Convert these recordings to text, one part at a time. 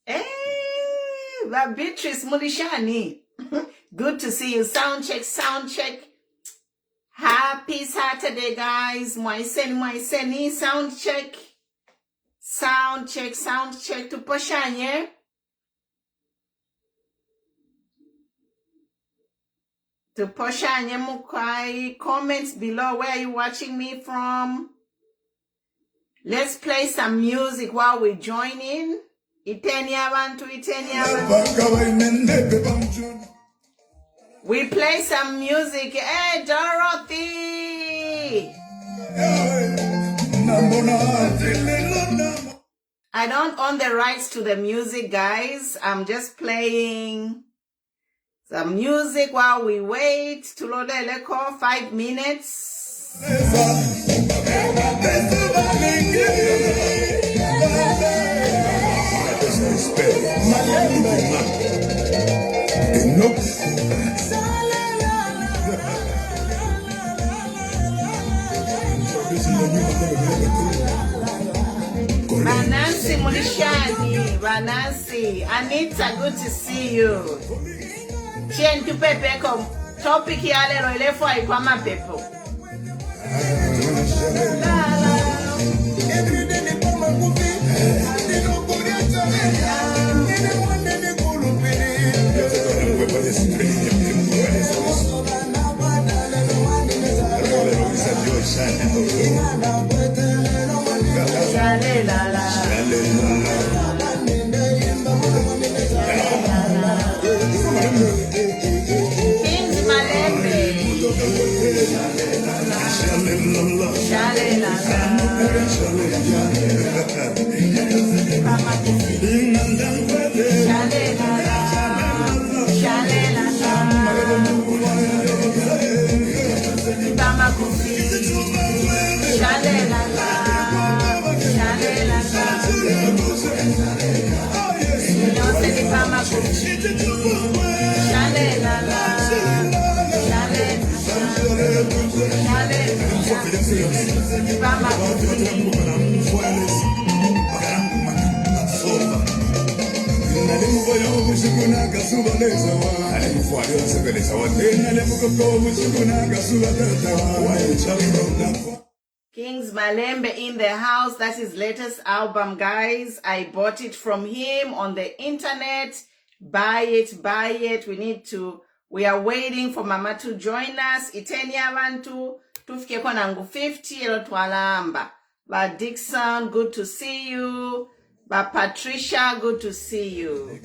Hey, Beatrice Mulishani. Good to see you. Sound check, sound check. Happy Saturday, guys. Moiseni, sound check. Sound check, sound check. Tuposhanye. Tuposhanye mukai. Comments below where you watching me from. Let's play some music while we join in. Iteni abantu. We play some music. Hey, Dorothy! I don't own the rights to the music, guys. I'm just playing some music while we wait to load the record. 5 minutes. Vanansi Mulishani, Vanansi, Anita, good to see you. Chien tu pepe kom topic ya lero ilefo aikwa mapepo. Kings Malembe in the house. That's his latest album, guys. I bought it from him on the internet. Buy it. We are waiting for Mama to join us. Iteni abantu tufike kwa nangu 50 elo twalamba. Ba Dixon, good to see you. Ba Patricia, good to see you.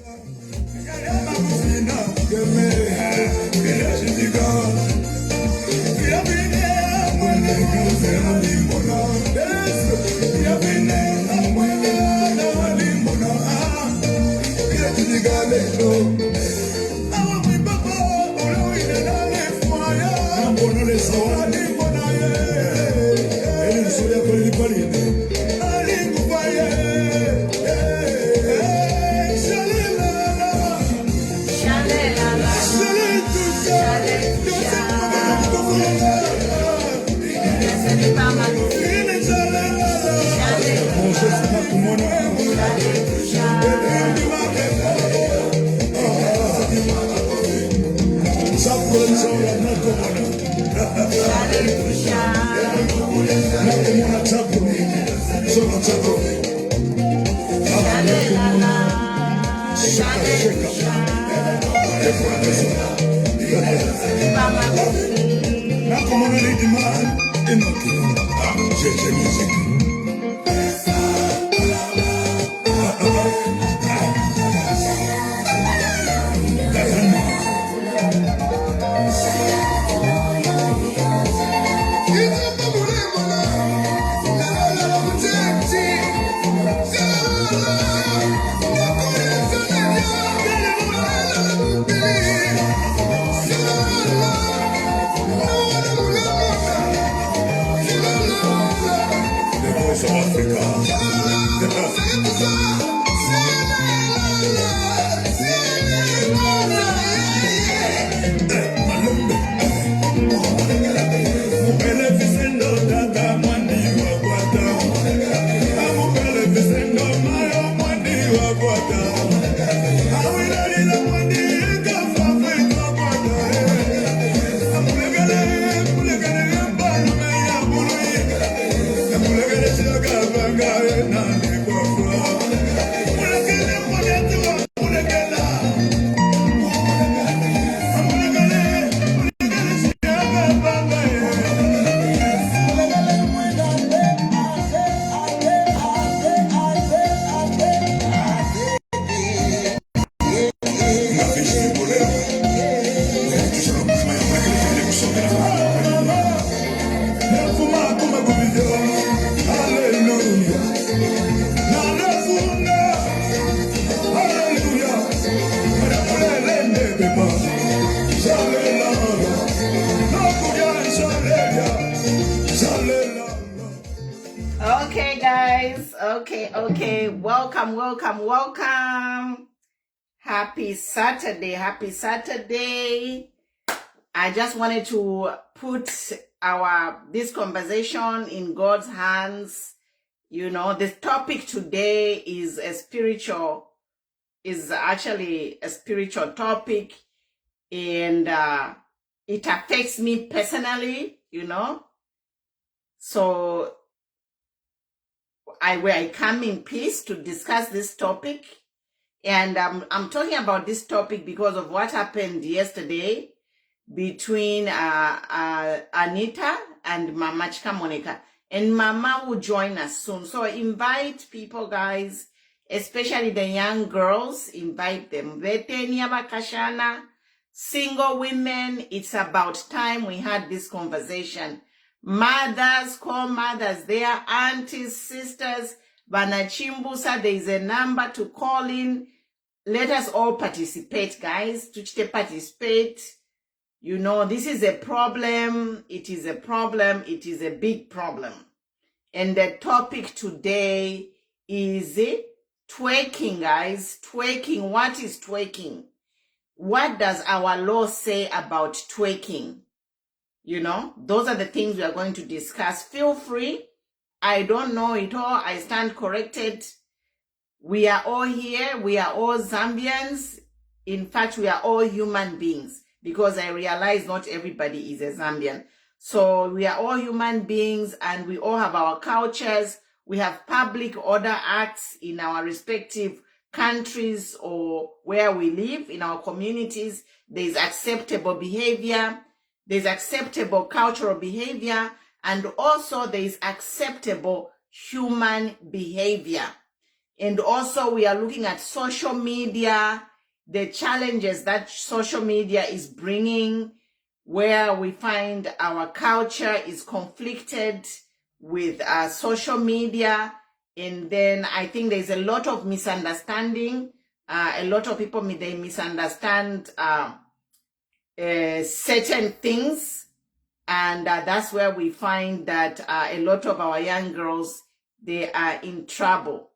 Okay, guys. Okay. Welcome. Happy Saturday. I just wanted to put this conversation in God's hands. You know, the topic today is actually a spiritual topic, and it affects me personally, you know. So I come in peace to discuss this topic. And I'm talking about this topic because of what happened yesterday between Anita and Mama Chikamoneka. And Mama will join us soon. So invite people, guys, especially the young girls, invite them. Vetenia Bakashana, single women, it's about time we had this conversation. Mothers, call mothers, their aunties, sisters, Banachimbusa, there is a number to call in. Let us all participate, guys. To participate. You know, this is a problem. It is a problem. It is a big problem. And the topic today is twerking, guys. Twerking. What is twerking? What does our law say about twerking? You know, those are the things we are going to discuss. Feel free. I don't know it all. I stand corrected. We are all here. We are all Zambians. In fact, we are all human beings, because I realize not everybody is a Zambian. So we are all human beings, and we all have our cultures. We have public order acts in our respective countries or where we live, in our communities. There's acceptable behavior. There's acceptable cultural behavior, and also there is acceptable human behavior. And also we are looking at social media, the challenges that social media is bringing, where we find our culture is conflicted with social media. And then I think there's a lot of misunderstanding. A lot of people, they misunderstand certain things, and that's where we find that a lot of our young girls, they are in trouble.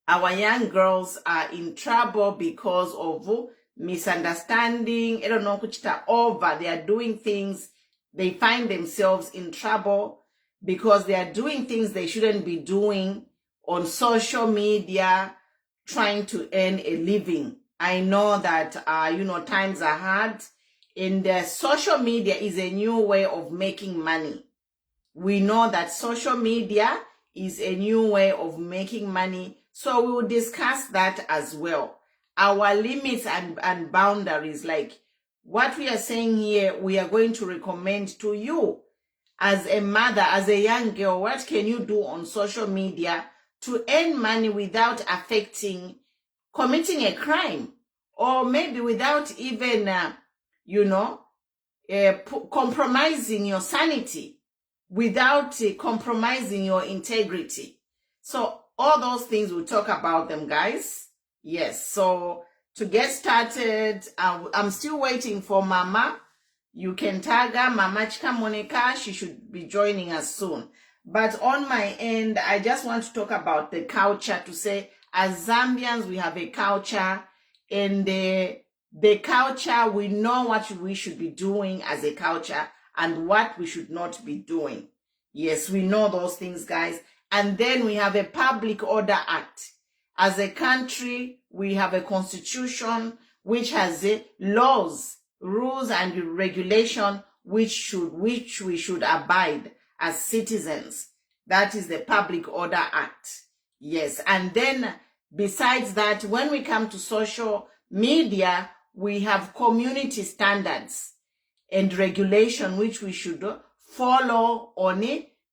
Our young girls are in trouble because of misunderstanding. I don't know, over. They are doing things. They find themselves in trouble because they are doing things they shouldn't be doing on social media, trying to earn a living. I know that, times are hard, and social media is a new way of making money. We know that social media is a new way of making money. So we will discuss that as well. Our limits and boundaries, like what we are saying here, we are going to recommend to you as a mother, as a young girl. What can you do on social media to earn money without committing a crime, or maybe without even, compromising your sanity, without compromising your integrity. So all those things, we'll talk about them, guys. Yes, so to get started, I'm still waiting for Mama. You can tag her, Mama Chika Monica. She should be joining us soon. But on my end, I just want to talk about the culture, to say, as Zambians, we have a culture, and the culture, we know what we should be doing as a culture and what we should not be doing. Yes, we know those things, guys. And then we have a Public Order Act. As a country, we have a constitution which has laws, rules, and regulation which we should abide as citizens. That is the Public Order Act. Yes, and then besides that, when we come to social media, we have community standards and regulation which we should follow on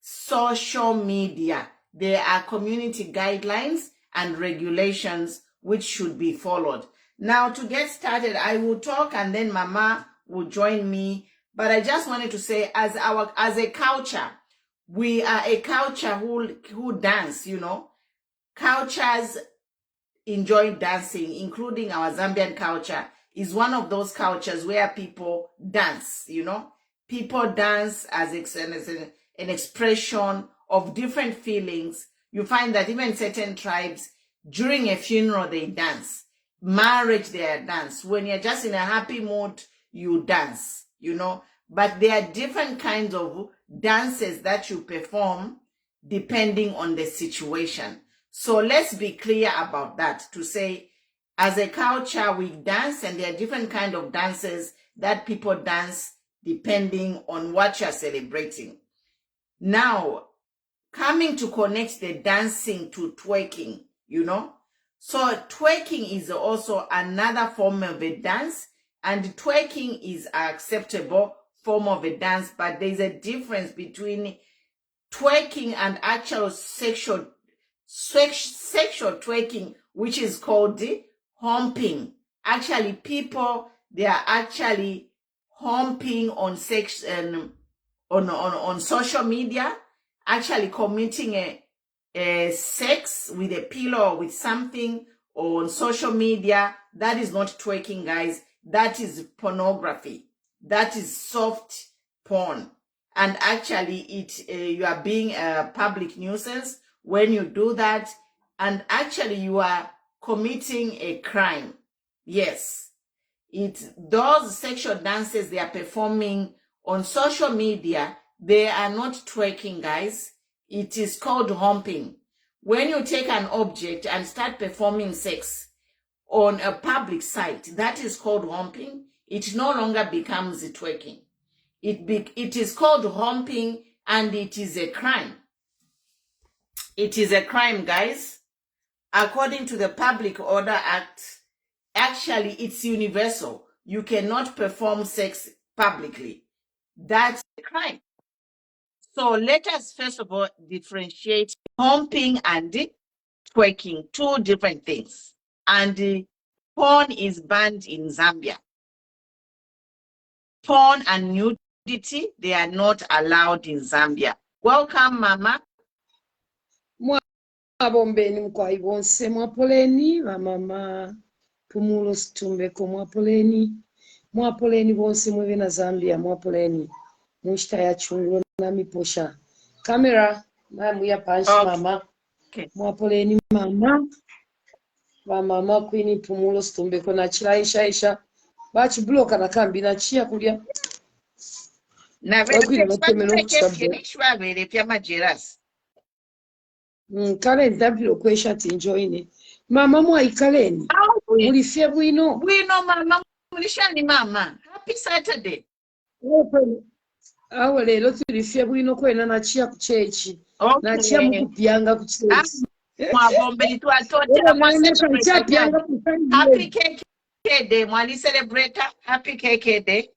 social media. There are community guidelines and regulations which should be followed. Now, to get started, I will talk and then Mama will join me. But I just wanted to say, as a culture, we are a culture who dance, Cultures enjoy dancing, including our Zambian culture is one of those cultures where people dance, People dance as an expression of different feelings. You find that even certain tribes, during a funeral, they dance. Marriage, they dance. When you're just in a happy mood, you dance, you know. But there are different kinds of dances that you perform depending on the situation. So let's be clear about that, to say, as a culture, we dance, and there are different kinds of dances that people dance depending on what you're celebrating. Now, coming to connect the dancing to twerking, you know. So twerking is also another form of a dance, and twerking is an acceptable form of a dance, but there's a difference between twerking and actual sexual twerking, which is called humping. Actually, people, they are actually humping on sex and on social media, actually committing a sex with a pillow or with something on social media. That is not twerking, guys. That is pornography. That is soft porn. And actually, you are being a public nuisance when you do that. And actually, you are committing a crime. Yes. Those sexual dances they are performing on social media, they are not twerking, guys. It is called humping. When you take an object and start performing sex on a public site, that is called humping. It no longer becomes twerking. It is called humping, and it is a crime. It is a crime, guys. According to the Public Order Act, actually, it's universal. You cannot perform sex publicly. That's a crime. So let us first of all differentiate humping and twerking, two different things. And porn is banned in Zambia. Porn and nudity, they are not allowed in Zambia. Welcome, Mama. Mwabombeni mkwai bonse mwapoleni mama Pumulo Stumbeko mwapoleni bonse mweve na Zambia mwapoleni mushita ya chungulo na miposha kamera mamu ya panshi mama mwapoleni mama Queen Pumulo Stumbeko na chilaisha bachi bloka na kambi na chia kulia na vile pia majeras. Kale ndabiro kwesha tinjoine mama mwaikaleni mulifye bwino mama mulishani mama. Happy Saturday. Awo lero tulifye bwino kwena na chia kuchechi na chia mukupyanga kuchechi mwabombe tu atotera mwasepyanga. Happy KK day mwali celebrate happy KK day.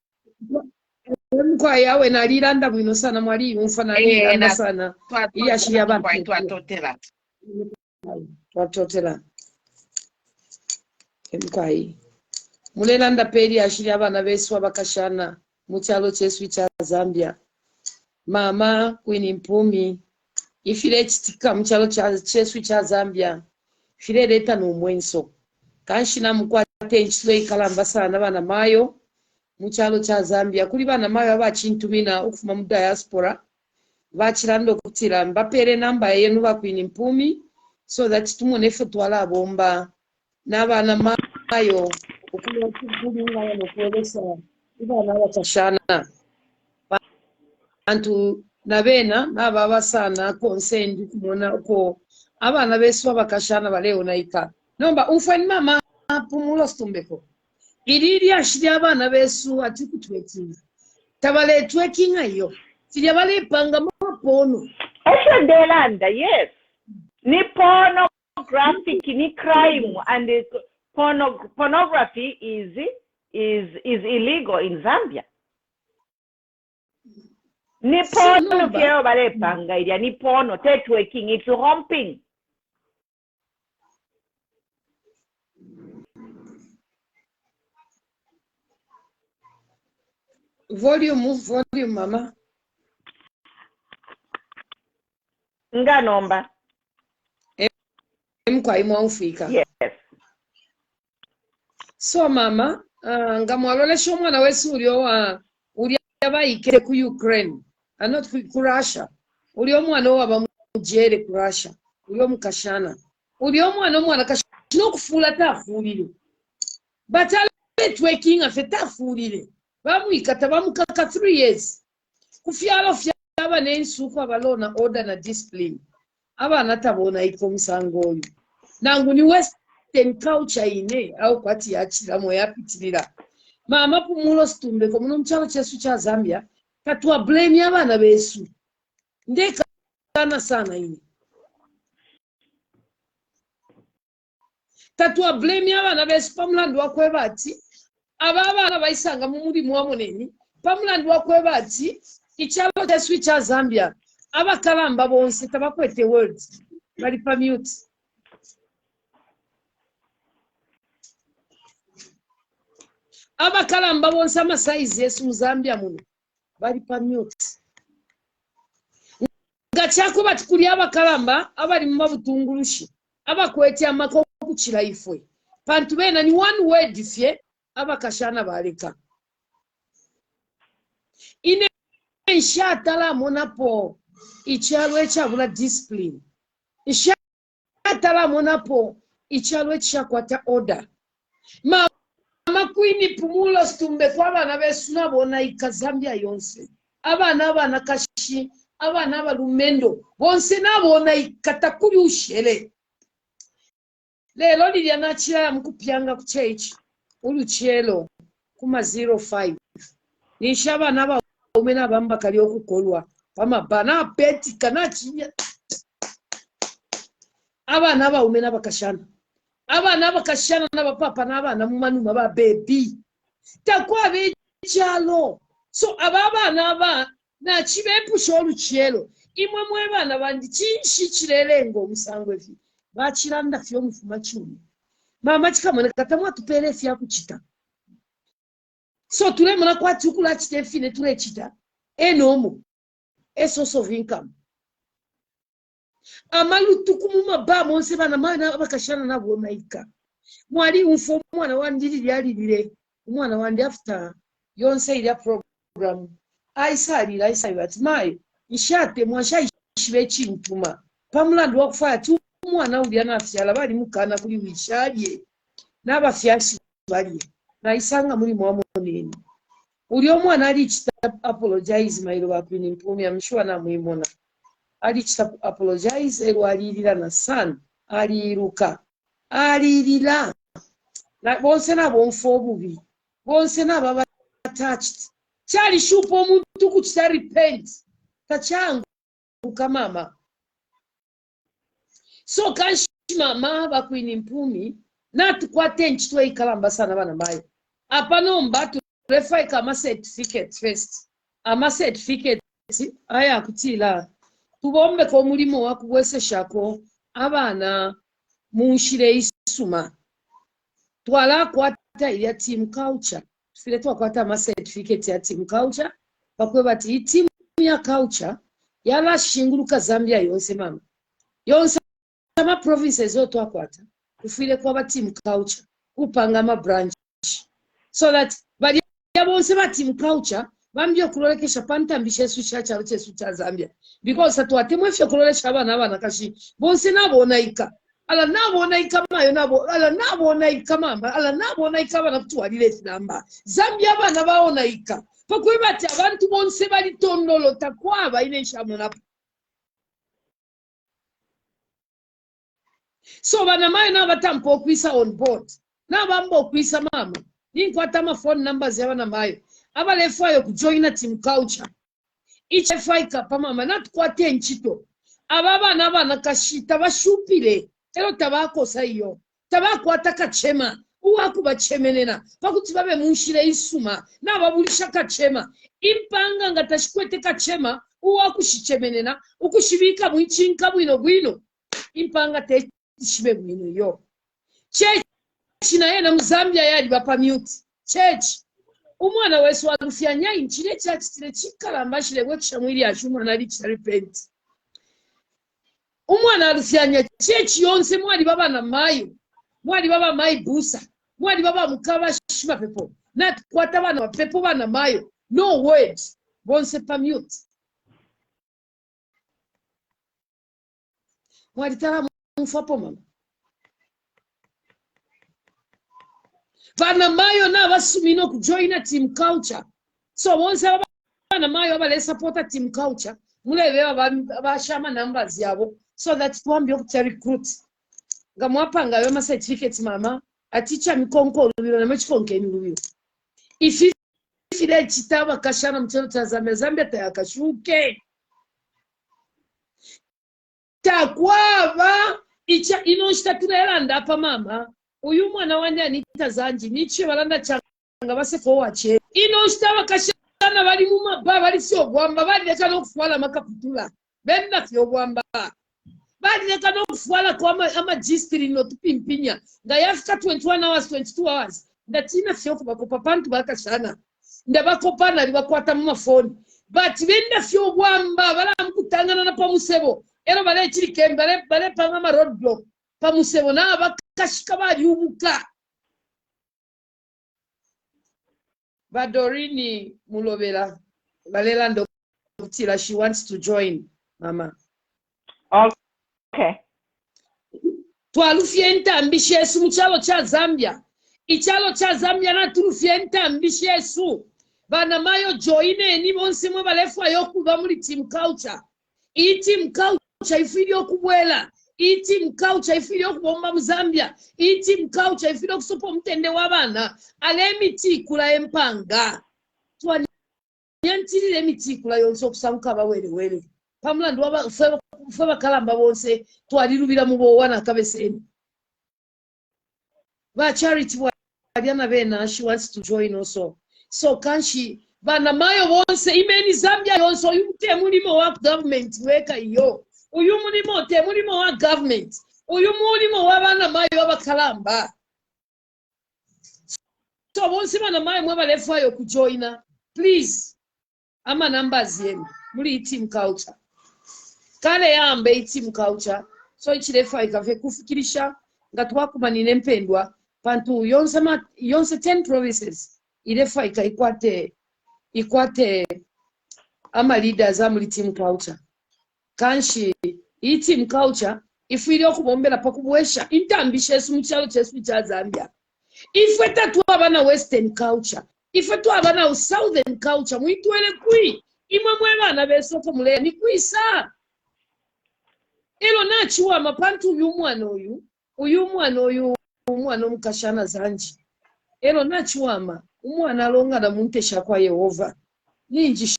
Mkwa yawe naliranda bwino sana mwali yumfana naliranda sana ili ashiria abantu twatotera mkwai mulelanda peri ashiria abana besu abakashana mu kyalo kyesu kya Zambia mama Queen Mpumi ifire kitika mu kyalo kyesu kya Zambia fire leta n'omwenso kanshina mukwate ekislo ikalamba sana bana mayo mu kyalo kya Zambia kuli bana mayo abakintumina okufuma mu diaspora bakiranda okutira mbapere namba yenu ba Queen Mpumi so that tumone fe twala bomba n'abana mayo okulinga yano kuelesa ibana bakashana bantu nabena nababa sana concerned kumona ko abana besu bakashana baleo naika nomba ufani mama Pumulo Stumbeko iriri ashiri abana besu ati kutwekinga tabale twekinga yo sija bale panga mapono esho delanda yes ni pornographic ni crime and pornography is illegal in Zambia. Ni porno kero bale panga idia ni porno twerking, it's humping. Volume mama nga nomba mkwai mwaufika yes so mama nga mwalolesha omwana wesu uli abaikire ku Ukraine not ku Russia uli omwana waba mujere ku Russia uli omukashana uli omwana kashina okufuula taafuulire batale twerking affe taafuulire bamwikata bamukaka 3 years kufyalo fyaba n'ensuuku abalona order na discipline abaana taboonayika omusango oyo nangu ni western culture ine au kwati yakiramu yapitirira mama pumulo situmbeko muno mukyalo kyesu kya Zambia katwa blame abaana besu ndekana sana ine katwa blame abaana besu pamulandu wakweba ati aba abaana bayisanga mu mulimu wamunene pamulandu wakweba ati ikyalo kyesu kya Zambia abakalamba bonse tabakwete words bali pa mute abakalamba bonse amasaizi yesu mu Zambia muno bali pa mute nga kyakuba tikuli abakalamba abali mu mabutungulushi abakwetya amako okukira ifwe pantu bena ni one word fye abakashana baleka ine nshatala monapo ikyalo ekyabula discipline nshatala monapo ikyalo ekyakwata order mama kwini pumulo situmbe kwa abana besu nabonayika Zambia yonse abana kashi abana abalumendo bonse nabonayika takuli ushere lelo lilya nakirala mukupyanga ku church ulukyelo kuma 05 nisha abana umena abamba kali okukolwa pamabana apetika nakinya abana umena bakashana abana bakashana n'abapapa n'abana mu manuma ba baby takwa bekyalo so abana na kibepusha olukyelo imwe mwebana bandi kinshi kirerengo omusango efi bakiranda fyo mufuma kyumi mama kikamone katamwa tupere fya kuchita so tulemona kwati ukula kitefine tulechita enomo a source of income amalutu kumuma ba monse bana mana bakashana nabo naika mwali umfo mwana wandiri yalirire umwana wandi after yonse ile program aisali bati mai ishate mwasha ishibe chintuma pamulandu wakufaya tu mwana uli anafyala bali mukana kuli wishaje n'abafyashi bali naisanga muri mwamoneni uli omwana ali chita apologize mailo bakwini mpumi amshwa na muimona ali chita apologize elwalirira na san aliruka alirira na bonse na bonfo obubi bonse na baba attached chali shupo omuntu kuchita repent tachangu kamama so kanshi mama bakwini mpumi natukwate nchitwe ikalamba sana bana bayo apano mbatu refai kama certificate first ama certificate aya kutila tubombe ko mulimo wakugwese shako abana munshire isuma twala kwata ya team culture file twakwata ama certificate ya team culture bakwe bati team ya culture yala shinguluka Zambia yonse mama yonse ama provinces zo twakwata kufile kwa team culture kupanga ama branch so that bali bonse ba team culture bambye kulolekesha pantambisha Yesu kyalo kyesu kya Zambia because atwatemwe fye kulolesha abana kashi bonse nabonayika ala nabonayika mayo nabo ala nabonayika mamba ala nabonayika bana kutwalira ekinamba Zambia abana baonayika pakwe bati abantu bonse bali tondolo takwaba ine shamona so bana mayo nabatampo okwisa on board nabamba okwisa mama ninkwata ama phone numbers yabana mayo abalefayo kujoina team culture each faika pamama natukwate nchito abana kashita bashupire ero tabakosa iyo tabakwata kachema uwakubachemenena pakuti babe munshire isuma nababulisha kachema impanga ngatashikwete kachema uwakushichemenena ukushibika mwichinka bwino impanga te shibe bwino yo church na yena muzambia yali bapa mute church umwana wesu alufyanya inchire chachitire chikalamba shiregwe kishamwiri yacu umwana ali repent umwana alufyanya church yonse mwali baba na mayo mwali baba mai busa mwali baba mukaba shima pepo na kwata bana pepo bana mayo no words bonse pa mute mwalitala mufapo mama bana mayo na basumino kujoina team culture so bonse bana mayo abale supporta team culture mulebe abashama numbers yabo so that twambi okuta recruit ngamwapanga yo ma certificates mama aticha mikonko lubiro na mechikonke ni lubiro ifile chitaba kashana mchelo tazambe Zambia tayakashuke takwaba icha inoshtaturela ndapa mama uyu mwana wanje anita zanji niche balanda changa base ko wache inoshitaba kashana bali mu mababa bali sio gwamba bali leka no kufuala makaputula benda sio gwamba bali leka no kufuala kwa ama gistri no tupimpinya ngayafika 21 hours 22 hours ndatina sio kubakopa pantu bakashana ndabakopana libakwata mu mafoni but benda sio gwamba bala mkutangana na pamusebo ero bale chiri kembe bale panga ma roadblock pamusebo na bakashika bali ubuka badorini mulobela balela ndo kutila she wants to join mama okay twalufye ntambishesu muchalo cha Zambia ichalo cha Zambia na tulufye ntambishesu bana mayo joine ni bonse mwe balefwa yokuba muri team culture team culture ifilyo kubwela team culture ifilyo kubomba mu Zambia team culture ifilyo kusopo mtende wabana alemiti kula empanga twani yantirire emiti kula yonso kusanka bawere pamulando waba feba kalamba bonse twalirubira mu bowana kabeseni ba charity wadiana bena she wants to join also so can she bana mayo bonse imeni Zambia yonso yumte mulimo wa government weka iyo uyu mulimo te mulimo wa government uyu mulimo wa bana mayo abakalamba so bonse bana mayo mwe balefa yo kujoina please ama numbers yenu muri team culture kale yambe team culture so ichirefa ikave kufikirisha ngatwakumanine mpendwa pantu yonse 10 provinces irefa ikwate ama leaders amuli team culture kanshi team culture ifiri okubombera pakubwesha intambishesu muchalo chesu cha Zambia ifeta tu abana western culture ifetu abana southern culture muitwele kui imwe bana besoko mule ni kuisa elo nachiwa mapantu uyu mwana omukashana zanji elo nachiwama umwana alonga na muntesha kwa Yehova ninji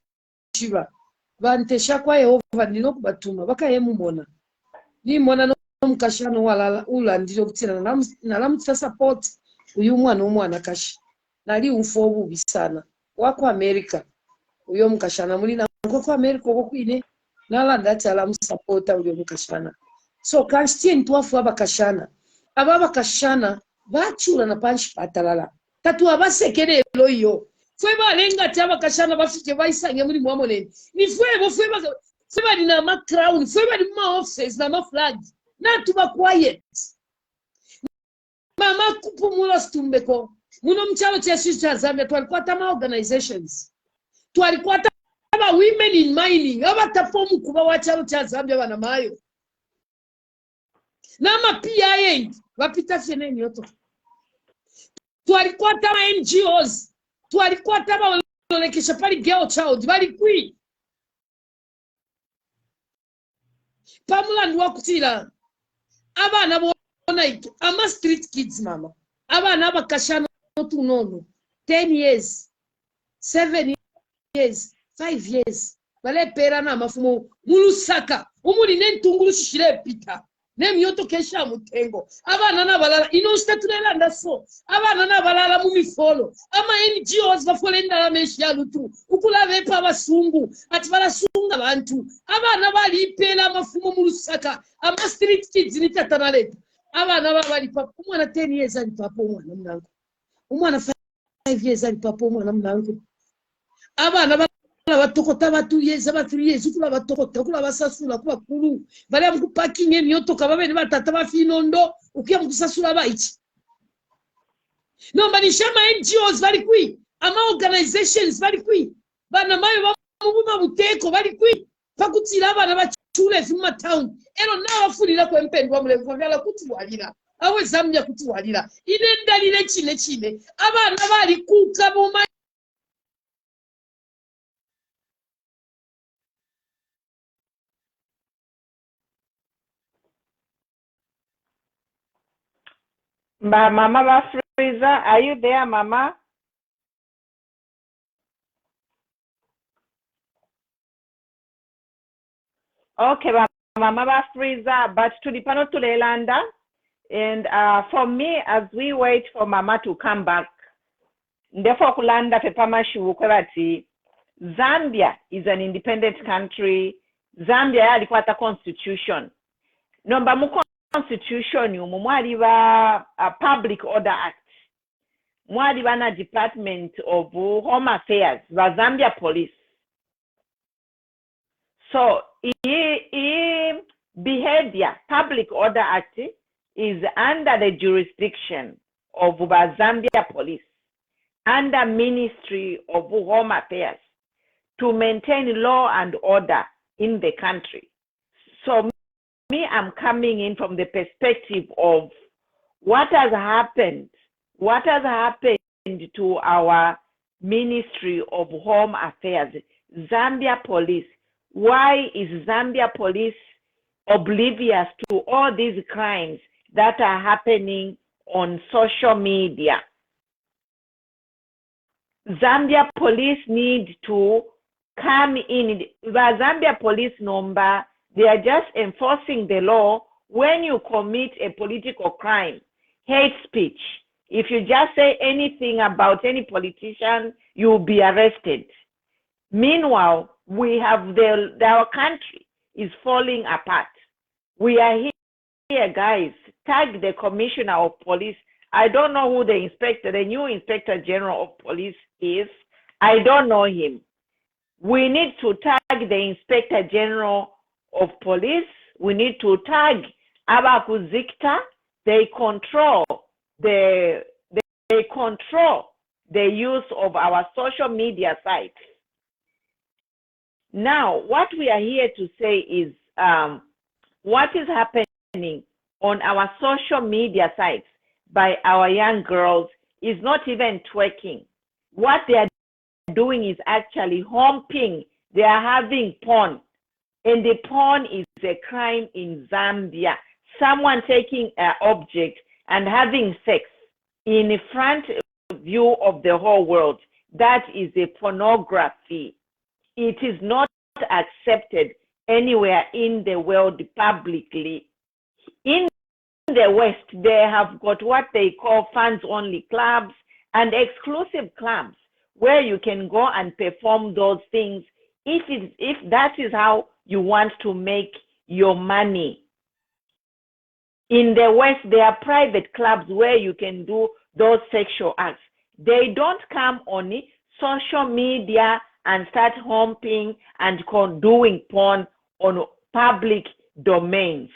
shiba bantesha kwa Yehova nino kubatuma bakayemumona ni mwana omukashana walala ulandiro kutina nalamutsa support uyu mwana kashi nali umfobu bisana wako America uyo mukashana muri nango kwa America okwine nalanda tala musupporta uyo mukashana so kansti ntwafu abakashana abakashana bachula na panshi patalala tatu abasekere loyo fwe balenga taba kashana bafike baisange muri mwamoneni ni fwe bali na ma crown fwe bali ma offices na ma flag na tuba quiet mama kupumula stumbeko muno mchalo chesu cha Zambia twalikuwa tama organizations twalikuwa tama women in mining abatafomu kuba wachalo cha Zambia bana mayo na ma PIA wapita feneni yoto twalikuwa tama NGOs twalikuwa tama walekesha pali girl child bali kui pamula ndwa kutila abana bona ito ama street kids mama abana abakashana tunono 10 years 7 years 5 years bale pera na mafumo mulusaka umuri nentunguru shishire pita nemyoto kesha mutengo abana nabalala inostaturela ndaso abana nabalala mu mifolo ama NGOs bafolenda la meshya lutu ukulabe pa basungu ati balasunga abantu abana bali pela mafumo mulusaka ama street kids ni tatanale abana bali papa umwana 10 years ali papa umwana mnango umwana 5 years ali papa umwana mnango abana batokota batuyeza batuyeza kula batokota kula basasula kuba kulu bali mu parking emyoto kababene batata bafinondo ukiya mukusasula baiki no bali shama NGOs bali kui ama organizations bali kui bana mayo bamubuma buteko bali kui pakutira abana tule zima town ero n'abafulira kwempendwa mulevu byala kutuwalira awe Zambia kutuwalira ine ndalire kine abana bali kuka buma Mama Bafriza, are you there, Mama? Okay, Mama Bafriza, but to the panel to Leilanda. And for me, as we wait for Mama to come back, therefore kulanda pepama shukwati, Zambia is an independent country. Zambia yalikuwa ta constitution. Nomba mu constitution yumu mwaliba a public order act. Mwaliba na Department of Home Affairs, the Zambia Police. So, behavior, public order act is under the jurisdiction of the Zambia Police, under Ministry of Home Affairs, to maintain law and order in the country. So me, I'm coming in from the perspective of what has happened to our Ministry of Home Affairs, Zambia Police. Why is Zambia Police oblivious to all these crimes that are happening on social media? Zambia Police need to come in. The Zambia Police number, they are just enforcing the law when you commit a political crime, hate speech. If you just say anything about any politician, you'll be arrested. Meanwhile, we have our country is falling apart. We are here, guys. Tag the Commissioner of Police. I don't know who the new Inspector General of Police is. I don't know him. We need to tag the Inspector General of Police. We need to tag Abaku Zikta. They control the use of our social media sites. Now, what we are here to say is what is happening on our social media sites by our young girls is not even twerking. What they are doing is actually humping. They are having porn. And the porn is a crime in Zambia. Someone taking an object and having sex in front view of the whole world. That is a pornography. It is not accepted anywhere in the world publicly. In the West, they have got what they call fans-only clubs and exclusive clubs where you can go and perform those things if that is how you want to make your money. In the West, there are private clubs where you can do those sexual acts. They don't come on social media and start humping and doing porn on public domains.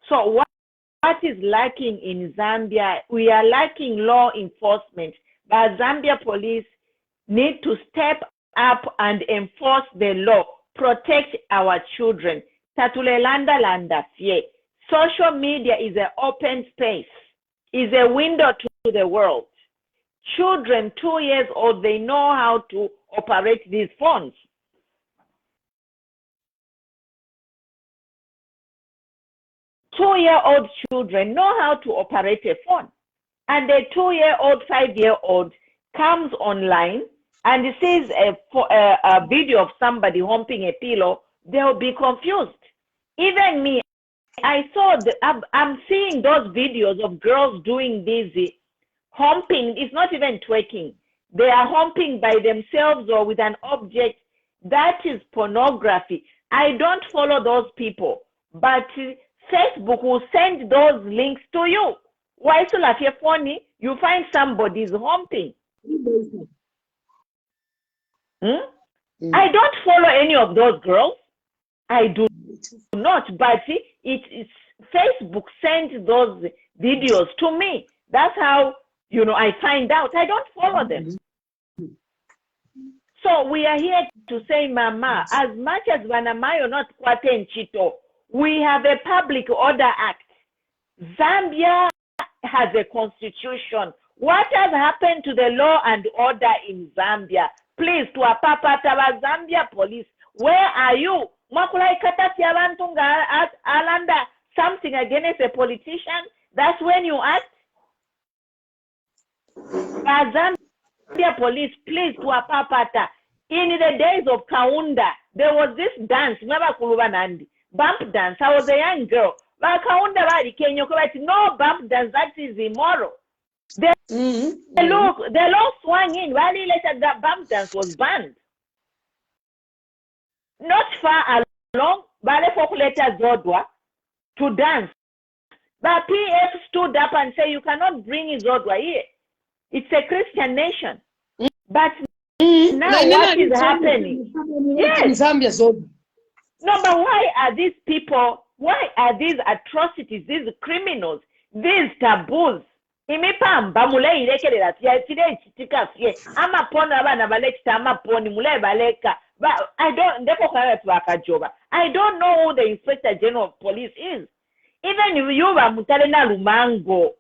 So what is lacking in Zambia? We are lacking law enforcement, but Zambia Police need to step up and enforce the law, protect our children. Tatulelanda landa fie. Social media is an open space, is a window to the world. Children 2 years old, they know how to operate these phones. Two-year-old children know how to operate a phone. And a 2-year-old, 5-year-old comes online and sees a video of somebody humping a pillow, they'll be confused. Even me, I'm seeing those videos of girls doing this humping. It's not even twerking. They are humping by themselves or with an object. That is pornography. I don't follow those people, but Facebook will send those links to you. Why so like funny? You find somebody's humping. I don't follow any of those girls. I do not, but it's Facebook sends those videos to me. That's how I find out. I don't follow them. So we are here to say, Mama, as much as Vanamayo not Kwaten Chito, we have a Public Order Act. Zambia has a constitution. What has happened to the law and order in Zambia? Please, to a Papataba Zambia police, where are you? Makulai Katati Avantunga Alanda, something against a politician? That's when you act? Zambia police, please, to a Papata. In the days of Kaunda, there was this dance, remember Kulubanandi, bump dance. I was a young girl. But Kaunda Badi Kenya, no bump dance, that is immoral. The law swung in, while later that bump dance was banned. Not far along, Bale Fokuleta Zodwa to dance. But PF stood up and said, you cannot bring Zodwa here. It's a Christian nation. But now what is happening? Yes. No, but why are these people, why are these atrocities, these criminals, these taboos? Imipamba mule irekelera tire chitika fie ama pona abana balekita ama poni mule baleka. But I don't know who the Inspector General of Police is. Even if you are mutale na lumango,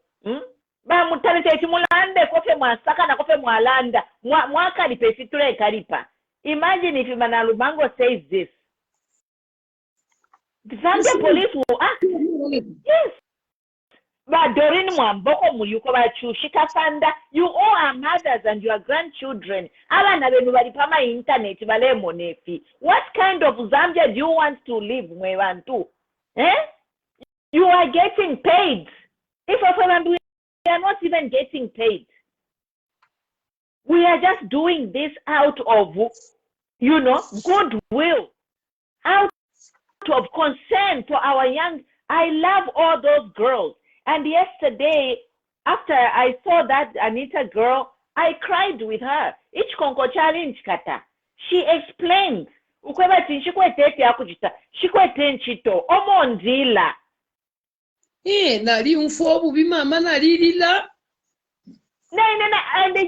ba mutale te mulande kofe mwasaka na kofe mwalanda mwaka lipesiture karipa. Imagine if Imana Lumango says this. The Zambia police will act. Yes. But Doreen Mwamboko Muyuko Bachushika Fanda, you all are mothers and your grandchildren. Internet. What kind of Zambia do you want to live? You are getting paid. If we are not even getting paid. We are just doing this out of, goodwill, out of concern for our young. I love all those girls. And yesterday, after I saw that Anita girl, I cried with her. Each Konko challenge kata. She explained. And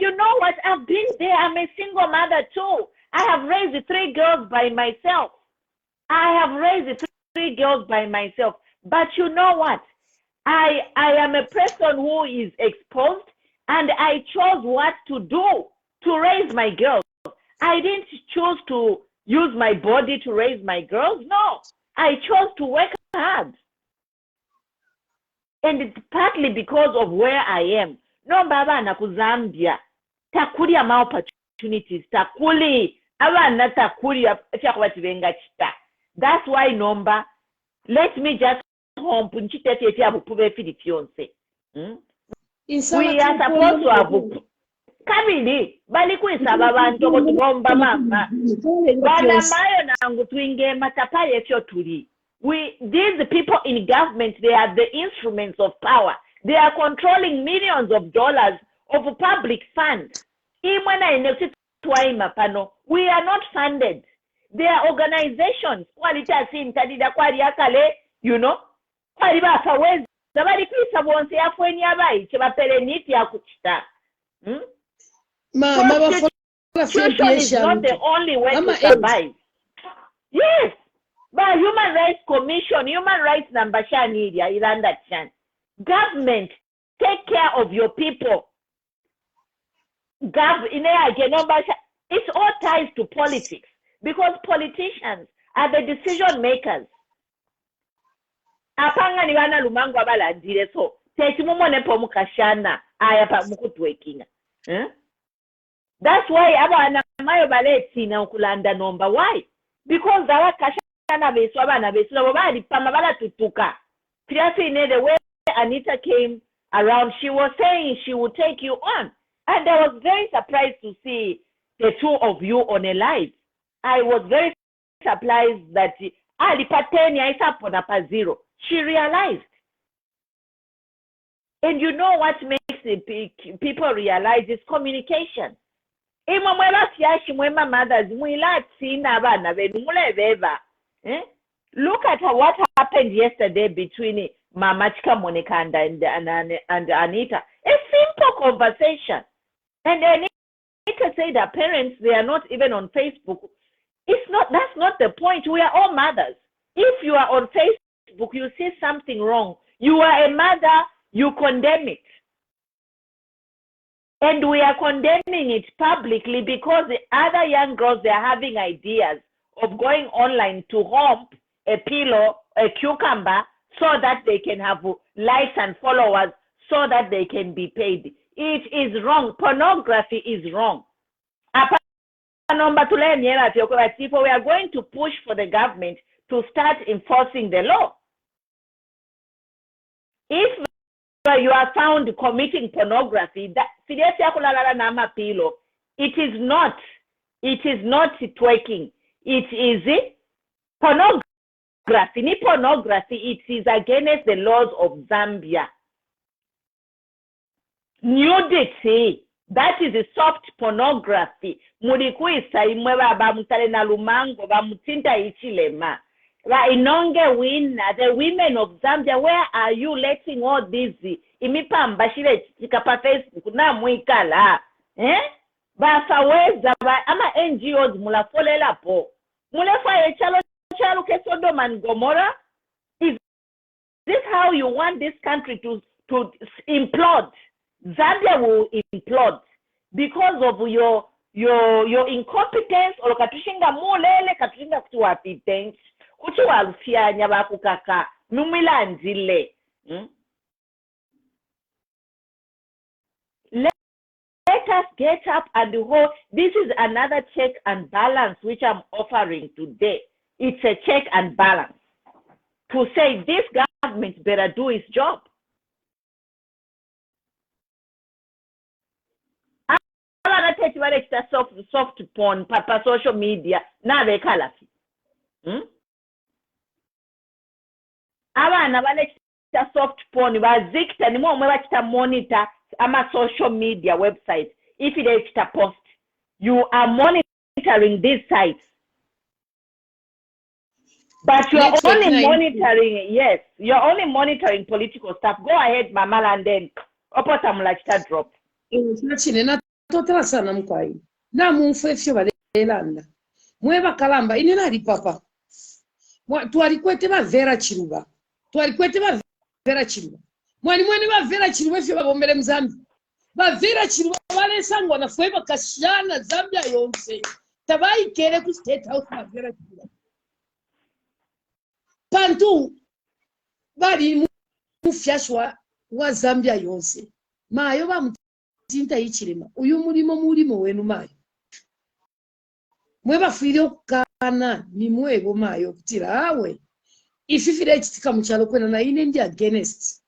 you know what? I've been there. I'm a single mother too. I have raised 3 girls by myself. But you know what? I am a person who is exposed, and I chose what to do to raise my girls. I didn't choose to use my body to raise my girls. No, I chose to work hard. And it's partly because of where I am. No, Baba na Zambia. Takuli ama opportunities. Takuli. Abana takuli. That's why number. Let me just home. We are supposed to have. Kabili. Baliku isababanto kutumba mama. Bana mayo na ngutuinge matapaye tuli. These people in government, they are the instruments of power. They are controlling millions of dollars of public funds. We are not funded. They are organizations. Prostitution is not the only way to survive. Yes. But Human Rights Commission, Human Rights number government, take care of your people. It's all ties to politics because politicians are the decision makers. That's why why? Because the way Anita came around, she was saying she would take you on. And I was very surprised to see the 2 of you on a live. I was very surprised that she realized. And you know what makes people realize is communication. Look at what happened yesterday between Mama Chika Monica and Anita. A simple conversation. And say that parents, they are not even on Facebook. That's not the point. We are all mothers. If you are on Facebook, you see something wrong. You are a mother, you condemn it. And we are condemning it publicly because the other young girls, they are having ideas of going online to hump a pillow, a cucumber, so that they can have likes and followers, so that they can be paid. It is wrong. Pornography is wrong. If we are going to push for the government to start enforcing the law, if you are found committing pornography, it is not twerking. It is pornography. It is against the laws of Zambia. Nudity, that is a soft pornography. Murikuisa imwe baba mutale na lumango ba mutinta ichilema. La inonge winner, the women of Zambia, where are you letting all this imipamba shile chikapa Facebook na mwikala? Basa weza ama NGOs mulafolela po. Mulefa chalo ke Sodom and Gomorrah? Is this how you want this country to implode? Zambia will implode because of your incompetence or katushinga mulele katushinga kutuwapiteng kuchi walufia bakukaka numila nzile. Let us get up and hold. This is another check and balance which I'm offering today. It's a check and balance to say this government better do its job. Soft porn, papa social media, na bekalafi. Abana balekita soft porn bazikita nimwe omwe bakita monitor ama social media websites. If it is a post, you are monitoring these sites. But you are only monitoring, yes, you're only monitoring political stuff. Go ahead, Mama, and then opotamulachita drop. Totala sana mkwai na mumfefyo balelanda mweba kalamba inena ali papa twalikwete bavera chiruba mwali mwene bavera chiruba fyo babombele mzambi bavera chiruba balesangwa na fweba kashana Zambia yonse tabai kere ku state house bavera chiruba pantu bali mufyashwa wa Zambia yonse mayo ba tinta ichilema uyu mulimo wenu mayo mweba fwile kana ni mwebo mayo kutira awe ififire chitika muchalo kwena na ine ndi against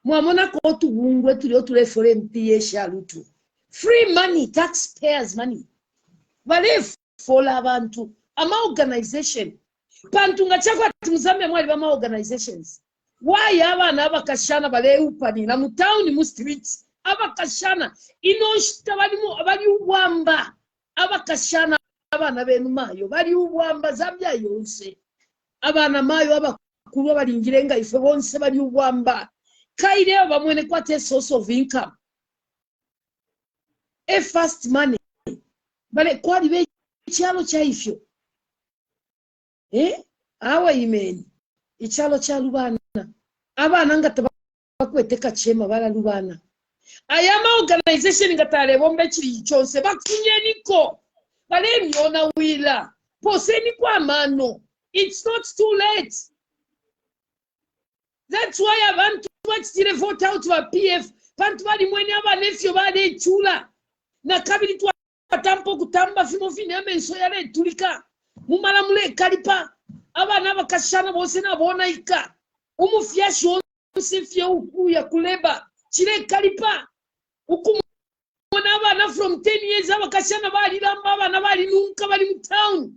mwamona ko tubungwe tuli for MP shalutu free money, taxpayers money vale fola abantu ama organization pantu ngachakwa timuzambe mwali ba organizations why abana abakashana bale upani na mutauni mu streets abakashana inoshita bali ubwamba abakashana abana benu mayo bali ubwamba Zambia yonse abana mayo abakuru balingirenga ife bonse bali ubwamba kaire bamwene kwate source of income fast money bale kwali be ichalo cha ifyo awa imeni ichalo cha lubana abana ngata bakweteka chema bala lubana ayama organization ngatale bombe chiri chose bakunye niko bale myona wila poseni kwa mano. It's not too late. That's why I want to watch the vote out to a PF pantu bali mweni abanefyo bale chula na kabili tu atampo kutamba fimo finame nso yale tulika mumala mule kalipa abana bakashana bose nabona ika umufyasho sifye ukuya kuleba chile kalipa ukumona abana from 10 years abakashana bali lamba abana bali nunka bali mu town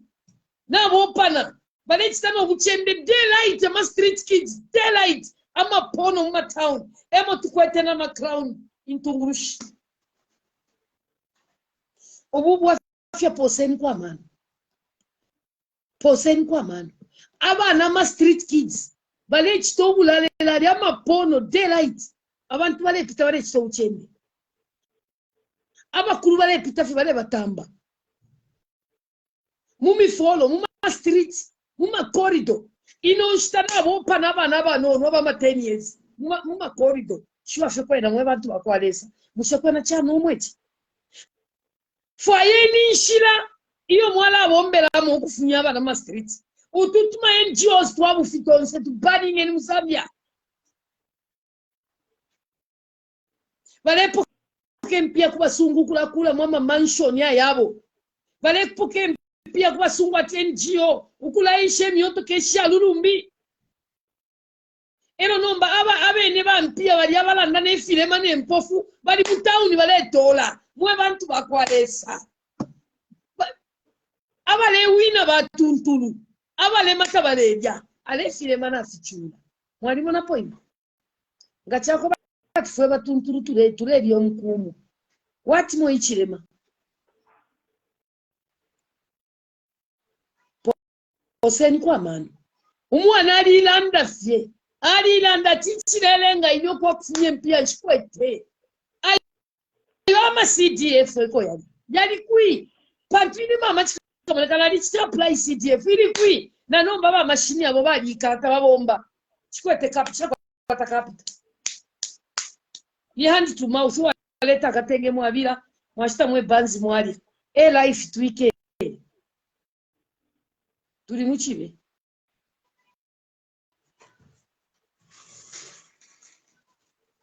nabo pana bale chitano kuchembe daylight ama street kids daylight ama pono mu town emo tukwete na crown intungurushi obubu afya poseni kwa mano abana ma street kids bale chitobula lela ya mapono daylight abantu bale pita bale chito uchembe abakulu balepita fe bale batamba mumifolo muma street muma corridor inoshitana bopa n'abana banono bama 10 years muma corridor shiwa fe kwena mwe bantu bakwalesa mushakwena cyane umweti fayeni nshira iyo mwala bombera mu okufunya abana ma street ututuma NGOs twabufitonse tu banning en Zambia balepo kempia kubasungu kula mama mansion ya yabo balepo kempia kubasungu at NGO ukulaishe myoto kesha lulumbi eno nomba abene bampia bali abalanda nefilema nempofu bali mu town baletola mwe bantu bakwalesa abale wina batuntulu abale mata baleja alefilema nasichula mwali mona point ngachako fwe batuntulu ture byo mkumu wati mo ichirema poseni kwa manu umwana alilanda chichirelenga inyo kwa kufunye mpia chikwete ayama CDF eko yali kui pantini mama chikamalekana ali apply CDF ili kui na nomba ba mashini abo bali kaka babomba chikwete kapcha kwa kapita hand to mouth waleta katenge mwabira mwashita mwe banzi mwali life twike tuli muchibe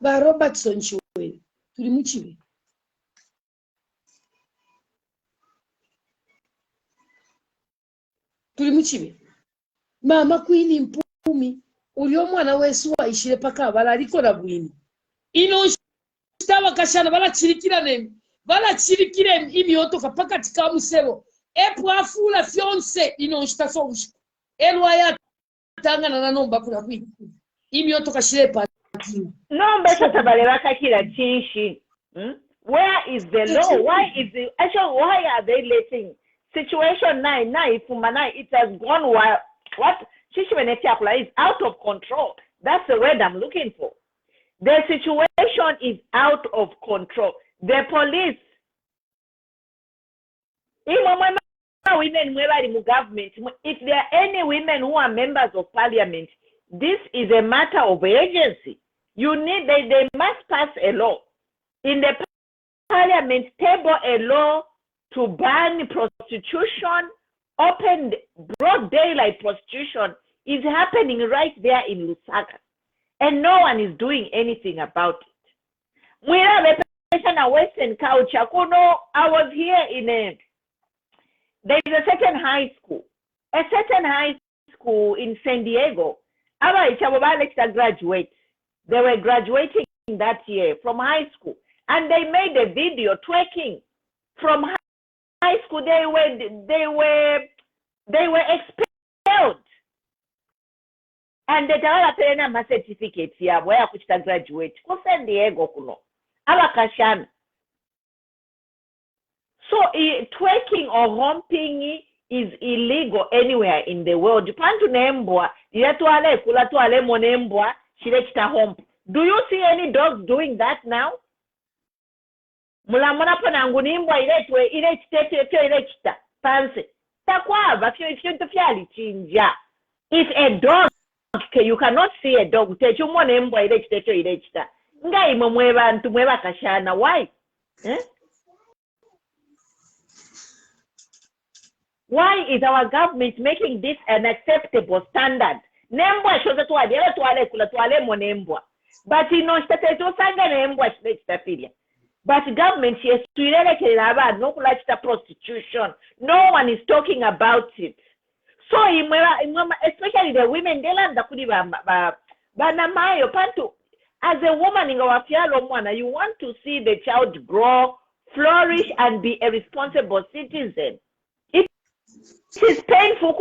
ba Robertson chiwe tuli muchibe mama kwini mpumi ulio mwana wesu waishire paka bala aliko na bwini ino staba kashana bala chirikira imyoto kapaka tika musebo epo afula fiance ino shitaso ushiko elwaya tangana na nomba kula kwini imyoto kashire pa nomba sasa bale bakakira chinshi where is the law? Why are they letting situation 9 fumana it has gone wild? What Shishwenetiakula is out of control. That's the word I'm looking for. The situation is out of control. The police, women government, if there are any women who are members of parliament, this is a matter of agency. They must pass a law. In the parliament, table a law to ban prostitution. Open broad daylight prostitution is happening right there in Lusaka. And no one is doing anything about it. We have a Western culture. I was here there is a certain high school in San Diego. Graduate. They were graduating that year from high school. And they made a video twerking from high school. They were expelled. And they tell my certificate here where I could graduate. Go San Diego kuno. Abakashana. So twerking or romping is illegal anywhere in the world. Pantu nembwa, yatuale kula tuale monembwa, shirechita homp. Do you see any dogs doing that now? Mulamona panangu nimbwa irechita fancy. Takwava fyali chinja. If a dog, you cannot see a dog. Why? Why is our government making this an acceptable standard? Nembwa shoza tuale monembwa. But nembwa but government is no prostitution. No one is talking about it. So especially the women, as a woman in our you want to see the child grow, flourish, and be a responsible citizen. It is painful.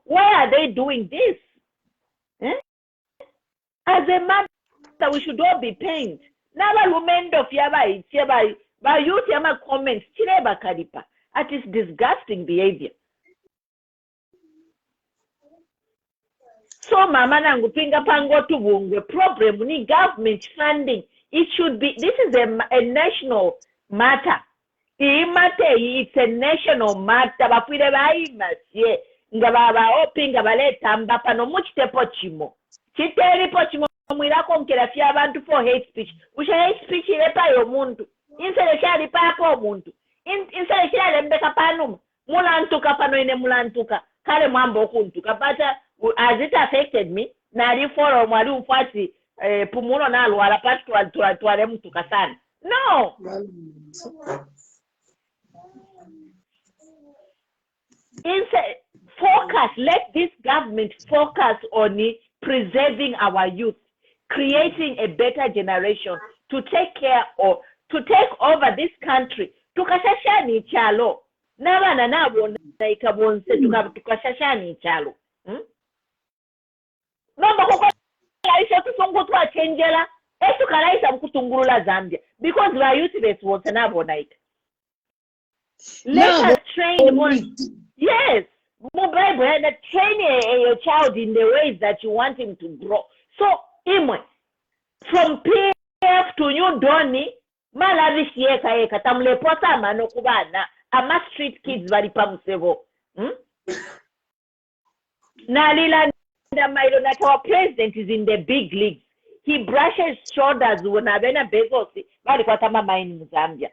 Why are they doing this? As a mother, we should all be pained. Never women of Yabai, by youth Yama comments, Chireba Kadipa, at this disgusting behavior. So mama nangu pinga pango tubungwe problem ni government funding. It should be, this is a national matter. It's a national matter. Bapwire bayimasye nga baba opinga baletamba pano muchitepo chimo. Chitelipo chimo mwirako mkerafi abantu for hate speech. Usha hate speech ilepa yomuntu. Insele shali papo omuntu. Insele shali mbeka panuma. Mulantuka pano ine mulantuka. Kale mwambo okuntuka. But as it affected me, nari foro mwali ufati pumuno na alwala pati tuwale mtuka sana. No! Focus, let this government focus on preserving our youth, creating a better generation to take care of, to take over this country. Tukashashani chalo. Nabana nabo naika bonse tukashashani chalo. Nomba kwa laisha tusungu tuwa chenjela, tukalaisa mkutungurula Zambia. Because we are useless was nabo naika. Let us train yes. Mobile, train your child in the ways that you want him to grow. So, imwe, from PF to New Doni, malavish yeka tamlepota manokubana, ama street kids bali pamusevo. Na lila ndamailo that our president is in the big leagues. He brushes shoulders when abena Bezos bali kwa tama maini Muzambia.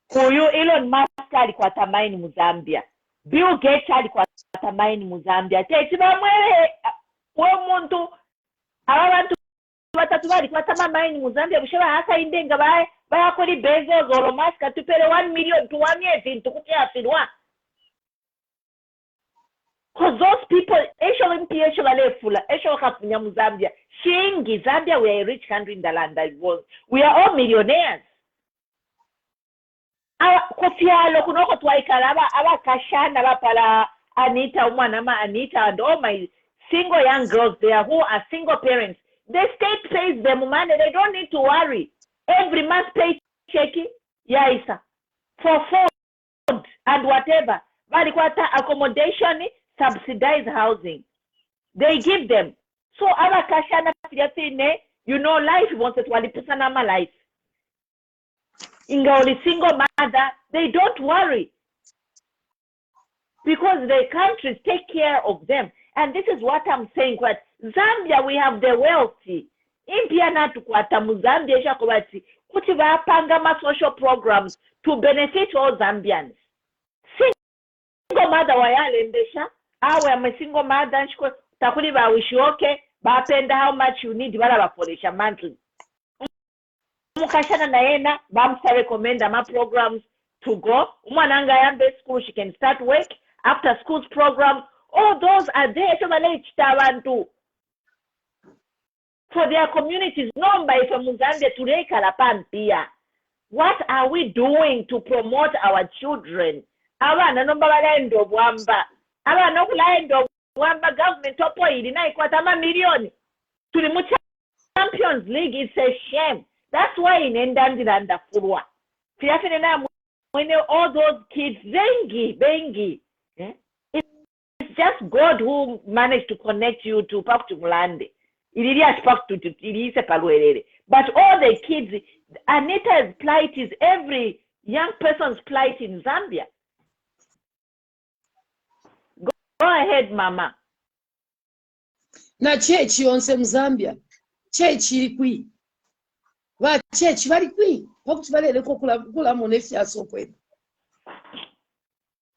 Kuyu Elon Musk alikuwa tamaini Muzambia. Bill Gates alikuwa tamaini Muzambia. Tete bamwele muntu abantu batatu balikuwa tamaini Muzambia bushaba haka indenga bayakoli Bezos or Musk atupele 1 million to 1 year tukutia afirwa. Because those people, Muzambia, Shingi, Zambia, we are a rich country in the land that was. We are all millionaires. Kofialo kunoko twaikala abakashana bapala Anita umwanama Anita and all my single young girls there who are single parents. The state pays them money. They don't need to worry. Every month pay checking, yaisa, for food and whatever. Balikwata accommodation, subsidized housing. They give them. So abakashana you know life wants to walipusanama life. Ingaoli single mother, they don't worry because the countries take care of them. And this is what I'm saying. What Zambia, we have the wealthy. Impiana tukwata Muzambia shakobati kutiba pangama social programs to benefit all Zambians. Single mother wayale ndesha. I'm a single mother. Takuli ba wish okay. Ba penda how much you need. Bala ba folisha monthly. Mukashana naena bamsa recommend my programs to go. Umananga yambe school, she can start work after school's programs. All those are there for their communities. Number from Muzambia to Rekalapampia. What are we doing to promote our children? Abana no balendo bwamba. Abana no balendo bwamba government topo ilina ikwatama milioni. Tulimucha Champions League, it's a shame. That's why in Endandilanda Furwa. When all those kids, Bengi. It's just God who managed to connect you to Paktu Mulande. But all the kids, Anita's plight is every young person's plight in Zambia. Go ahead, Mama. Na chechi onse Mzambia. Chechi irikwi. Wa chechi bali kwi pakuti balele ko kula monefi asokwe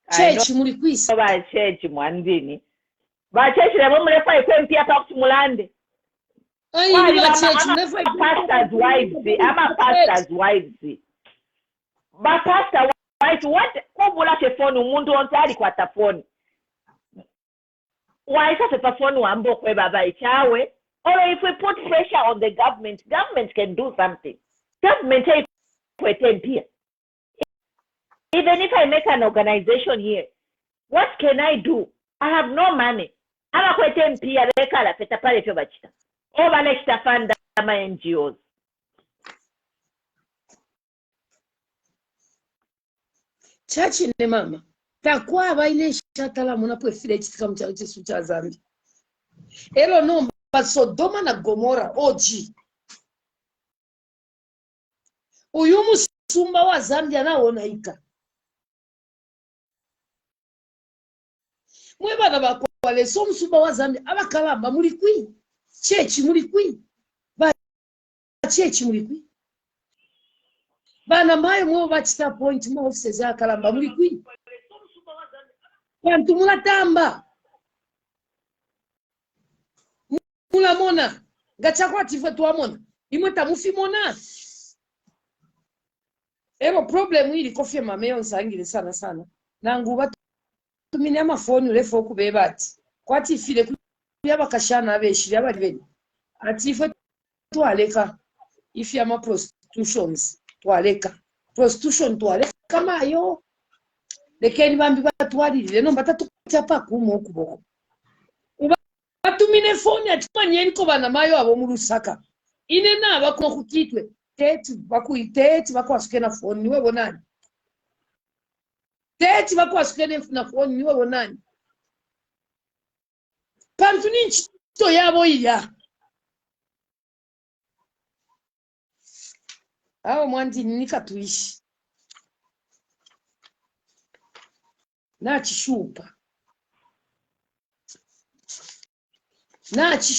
chechi muri kwisi ba chechi mwandini ba chechi lebo mulefa ikwempia pakuti mulande ayi ba chechi mulefa pastors wives ama pastors wives ba pastor wives what kubula te phone umuntu onse ali kwata phone waisa te phone wambo kwe baba ichawe. Or if we put pressure on the government can do something. Government here. Even if I make an organization here, what can I do? I have no money. I'm a kwetempia rekala feta pale tobachita. Over next fund my NGOs. Chachi ne mama. Takwa baile shatala munapwe file chitika mchalo chesu cha Zambia. ero nomba Sodoma na Gomora oji uyu musumba wa Zambia nawonaika mwe bana bakwale so musumba wa Zambia abakalamba muri kwi chechi muri kwi ba chechi muri kwi bana mayo mwe bachita point mu offices akalamba muri kwi bantu mulatamba mulamona ngachakwa tifwe tuamona imwe tamufimona ero problem ili kofye mameyo nsangire sana nangu tumine amafoni ulefo kubebati kwati ifile kuyabakashana abeshiri abali bene ati ifwe twaleka ifi ama prostitutions twaleka prostitution twaleka mayo lekeni bambi batwalire no batatuchapa kumo kuboko batumine foni atumanye niko bana mayo abo mu Lusaka ine naba ko kukitwe tete bakwasuke na foni niwe bonani tete bakwasuke na foni niwe bonani pantu ninchi to yabo ila awo mwandi nikatuishi na chishupa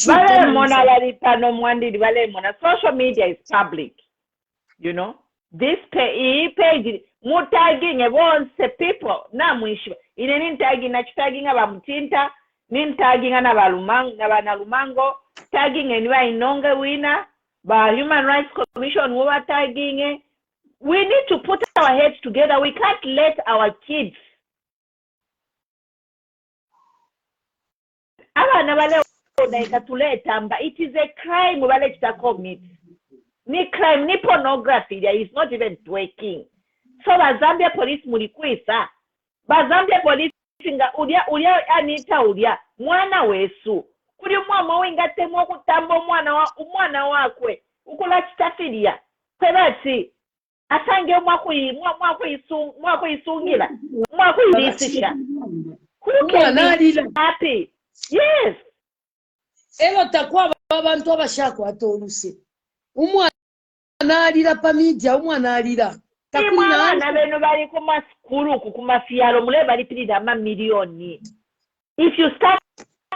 Vale mona laritano mwandi vale mona. Social media is public. You know, this page mutagging once people na mwisho ine ni tagging na tagging abamutinta ni tagging na banalumango tagging anyway inonge wina ba Human Rights Commission we tagging. We need to put our heads together. We can't let our kids abana bale tamba. It is a crime wale commit. Ni crime, ni pornography. There is not even twerking. So the Zambia police mulikuisa. Ba Zambia police singa ulia anita ulia mwana wesu. Kuri mwa wingate mwa kutambo mwana wakwe. Ukula chitafidia. Kwebati asange mwa kuisungira. Mwa kuilisisha. Who can be happy? Yes. Elo takwa abantu abashako atoluse. Umwana alira pamija, umwana alira. Takuna na beno bali kuma skulu kuma fialo mule bali pilida ma milioni. If you start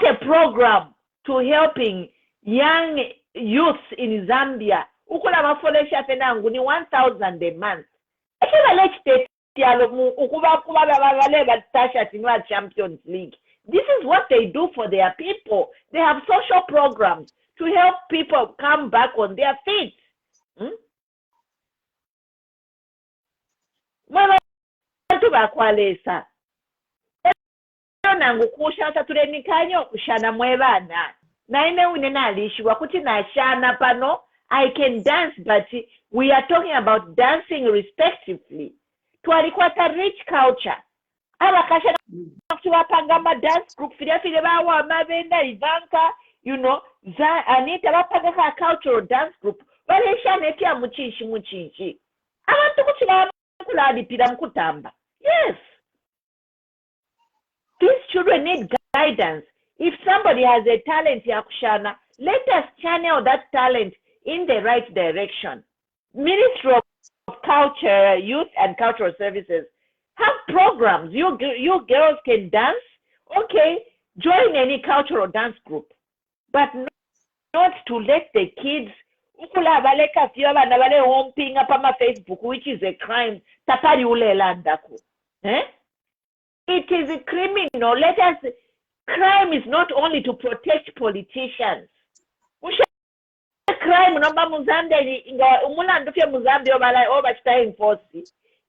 a program to helping young youths in Zambia, ukula mafolesha penangu ni 1,000 a month. Ekiba lechite fialo ukuba bale batasha tinwa Champions League. This is what they do for their people. They have social programs to help people come back on their feet. Mwana tubakwalesa. Nangu kushata tulemikanyo kushana mwebana. Na ine unena alishwa kuti na shana pano. I can dance, but we are talking about dancing respectively. Tuwalikwata rich culture. Abakashana tuwapangama dance group fide bawa mabenda Ivanka, you know, Anita bapanga cultural dance group. Wale shane kia muchichi. Abantu kuchila kuladi pida mkutamba. Yes. These children need guidance. If somebody has a talent ya kushana, let us channel that talent in the right direction. Ministry of Culture, Youth and Cultural Services have programs. You girls can dance. Okay, join any cultural dance group. But not to let the kids ukula baleka fiaba na bale humping up on Facebook, which is a crime. Tapari ule landaku. It is a criminal. Crime is not only to protect politicians. Crime namba Muzambia inga umulando fya Muzambia oba chita enforce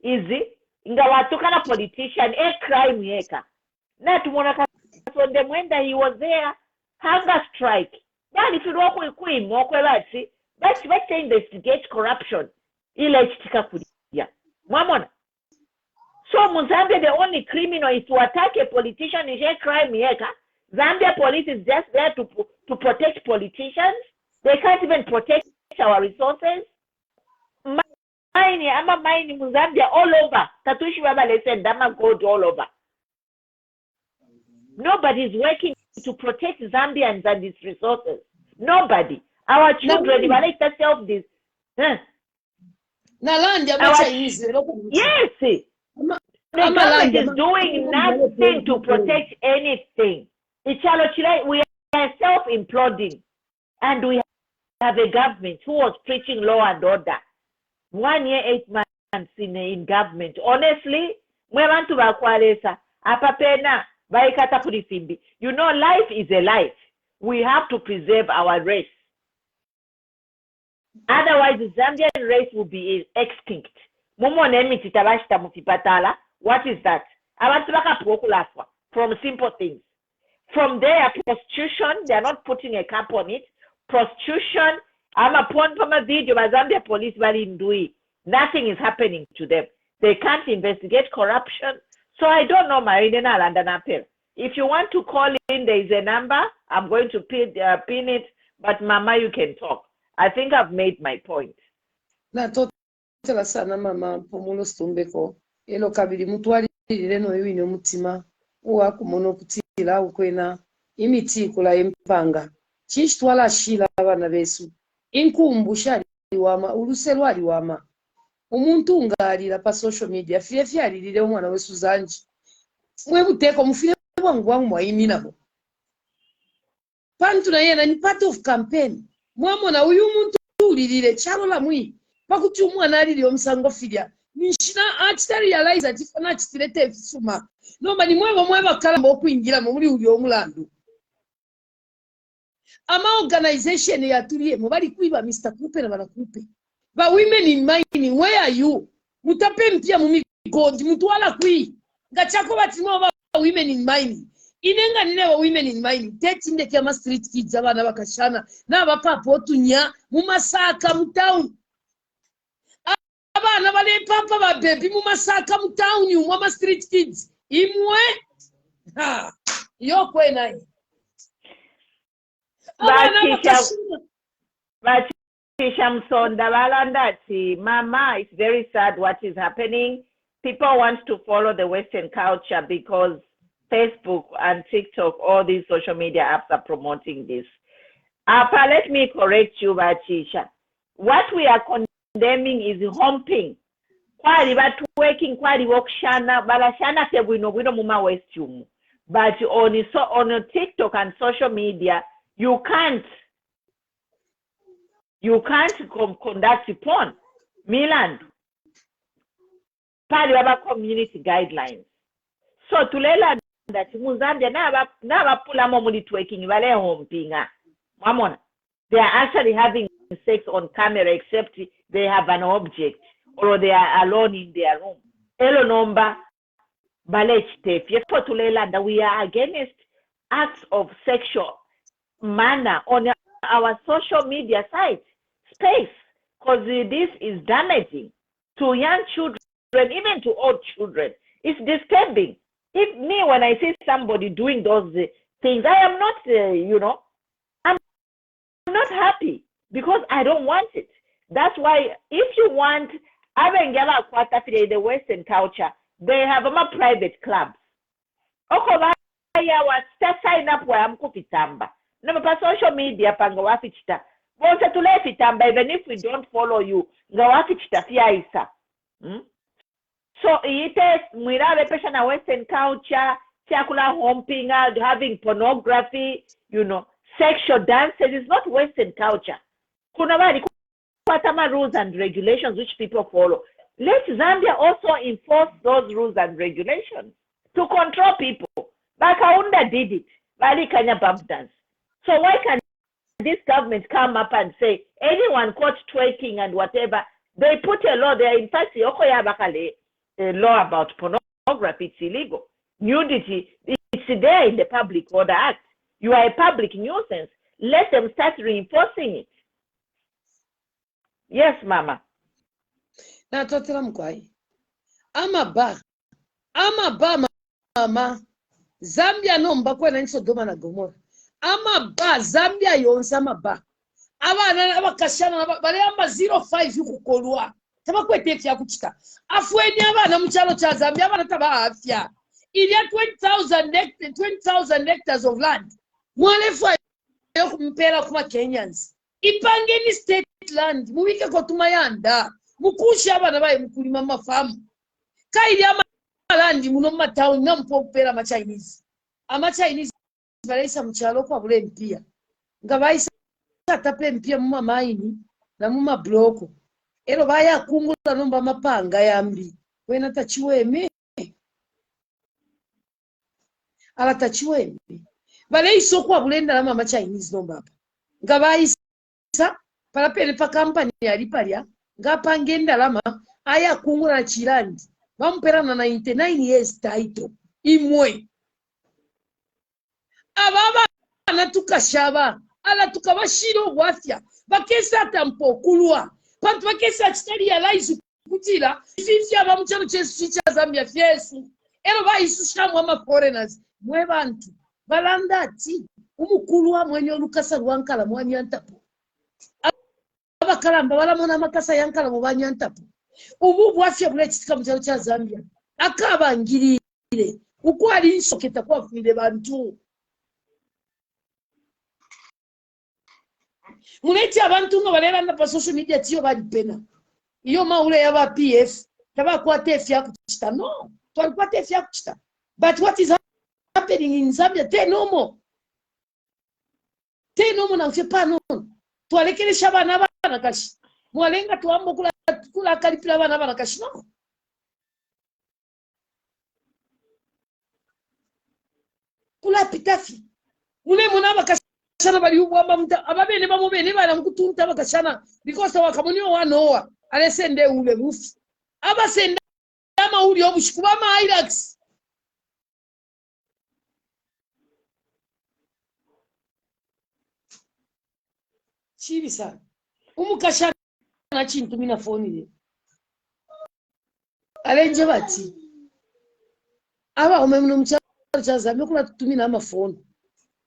is inga watukana politician crime yeka. Na tumona kasonde mwenda he was there hunger strike. Then if you walk with queen mokwe that's to investigate corruption. Ile chitika kudia. Mwamona. So Mozambique, the only criminal is to attack a politician is a crime yeka. Zambia police is just there to protect politicians. They can't even protect our resources. Mine Mozambique all over. Tatushi baba listen, dama gold all over. Nobody's working to protect Zambians and its resources? Nobody. Our children, if I like to self this. Yes. The government is doing nothing to protect anything. We are self-imploding, and we have a government who was preaching law and order. 1 year, 8 months in government. Honestly, we want to you know, life is a life. We have to preserve our race. Otherwise, the Zambian race will be extinct. What is that? From simple things. From there, prostitution, they are not putting a cap on it. Prostitution, I'm a porn from a video, Zambia police nothing is happening to them. They can't investigate corruption. So I don't know, Marina Landanapel. If you want to call in, there is a number. I'm going to pin it, but Mama, you can talk. I think I've made my point. Tela sana mama pomulo stumbeko elo kabiri mutwali leno yino mutima uwa kumono kutira ukwena imiti kula empanga chishitwala shila abana besu inkumbusha liwama uluselwa liwama umuntu ngalira pa social media fiye alilile umwana wesu zanji mwebuteko mufile wangu mwayiminabo pantu na yena ni part of campaign mwamona uyu muntu ulilile chalo la mwi pakuti umwana alili omusango filya nishina atitali realize ati fana chitirete fisuma noma ni mweba kalamba okuingira mu muri uli omulandu ama organization yatuliye mubali kuiba Mr. Kupe na banakupe ba women in mining, where are you? Mutape mpia mumigodi mutwala kui ngachako batimo ba women in mining inenga nile wa women in mining teti ndeke ama street kids abana bakashana na bapapa otunya mu Masaka mu town abana bale papa ba baby mu Masaka mu town mu ma street kids imwe ha yo kwena Mama, it's very sad what is happening. People want to follow the Western culture because Facebook and TikTok, all these social media apps are promoting this. Let me correct you, Bachisha. What we are condemning is humping. Kwali batworking, kwali wokshana, balashana tebwino bwino muma westum. But on TikTok and social media, you can't conduct porn. Milan. Pali waba community guidelines. So tulela that Muzambia never pull a momuli twerking vale humpinga. Mamona. They are actually having sex on camera except they have an object or they are alone in their room. Elo nomba balech tape. Yes, tulela that we are against acts of sexual manner on our social media site space, because this is damaging to young children, even to old children. It's disturbing. When I see somebody doing those things, I am not, I'm not happy because I don't want it. That's why if you want, the Western culture, they have a private clubs. Sign up where I'm kupitamba. No, but social media panga wafichita. Bonse tulefitamba even if we don't follow you. Nga wafichita fiaisa. So ite mwirabe pesha na Western culture, chakula humping, having pornography, sexual dances is not Western culture. Kuna wali kupatama rules and regulations which people follow. Let Zambia also enforce those rules and regulations to control people. Bakaunda did it. Bali kanya bump dance. So why can this government come up and say anyone caught twerking and whatever, they put a law there. In fact, a law about pornography, it's illegal. Nudity, it's there in the Public Order Act. You are a public nuisance. Let them start reinforcing it. Yes, Mama. Na totela mkwai. Ama ba mama. Zambia no mbakwe na Sodoma na Gomora. Ama ba Zambia yonse ama ba. Abana abakashana bale amba 05 yukukolwa. Tabakwete ya kuchika. Afweni abana muchalo cha Zambia abana taba afya. Ilia 20,000 hectares of land. mwalefu ayo kumpera kuma Kenyans ipangeni state land muwike ko tumayanda mukusha abana baye mukulima mafamu kaili amalandi muno matown nampo kupera ama Chinese balaisa mchalo kwa bule mpia nga baisa tape mpia muma maini na muma bloko ero baya kungula nomba mapanga yambi wena tachiweme ala tachiweme balaiso kwa bulenda na mama Chinese nomba hapa nga baisa parapele pa company yali palya nga pangenda lama aya kungula chilandi bampera na 99 years title imwe ababa anatukashaba ala tukabashiro obwafya bakesa tampo kulwa bantu bakesa chitali ya lies kutila fifi aba mchano chesu cha Zambia fyesu ero bayisushamu ama foreigners mwe bantu balandati umukulwa mwenye olukasa lwankala mwanyantapo abakalamba balamona makasa yankala mubanyantapo ubu bwafya bule chitika mchano cha Zambia akabangirire ukwali nsoketa kwa fide bantu muleti abantu nga balera pa social media tiyo balipena iyo maule yaba PF taba kwa tefya kuchita no twalikuwa tefya kuchita but what is happening in Zambia te nomo na mfepa no twalekele shabana bana kashi mwalenga tuambo kula kalipila bana kashi no kula pitafi mule munaba kashi sana bali ubwamba mta ababene bamubene bana mkutunta bakashana because wakamuniwa wanoa alesende ule mufi abasenda ama uli obushikuba ma Iraq chibi sana umukashana chintu mina phone ile alenje bati aba umemno mcharo cha Zambia kuna tutumina ama phone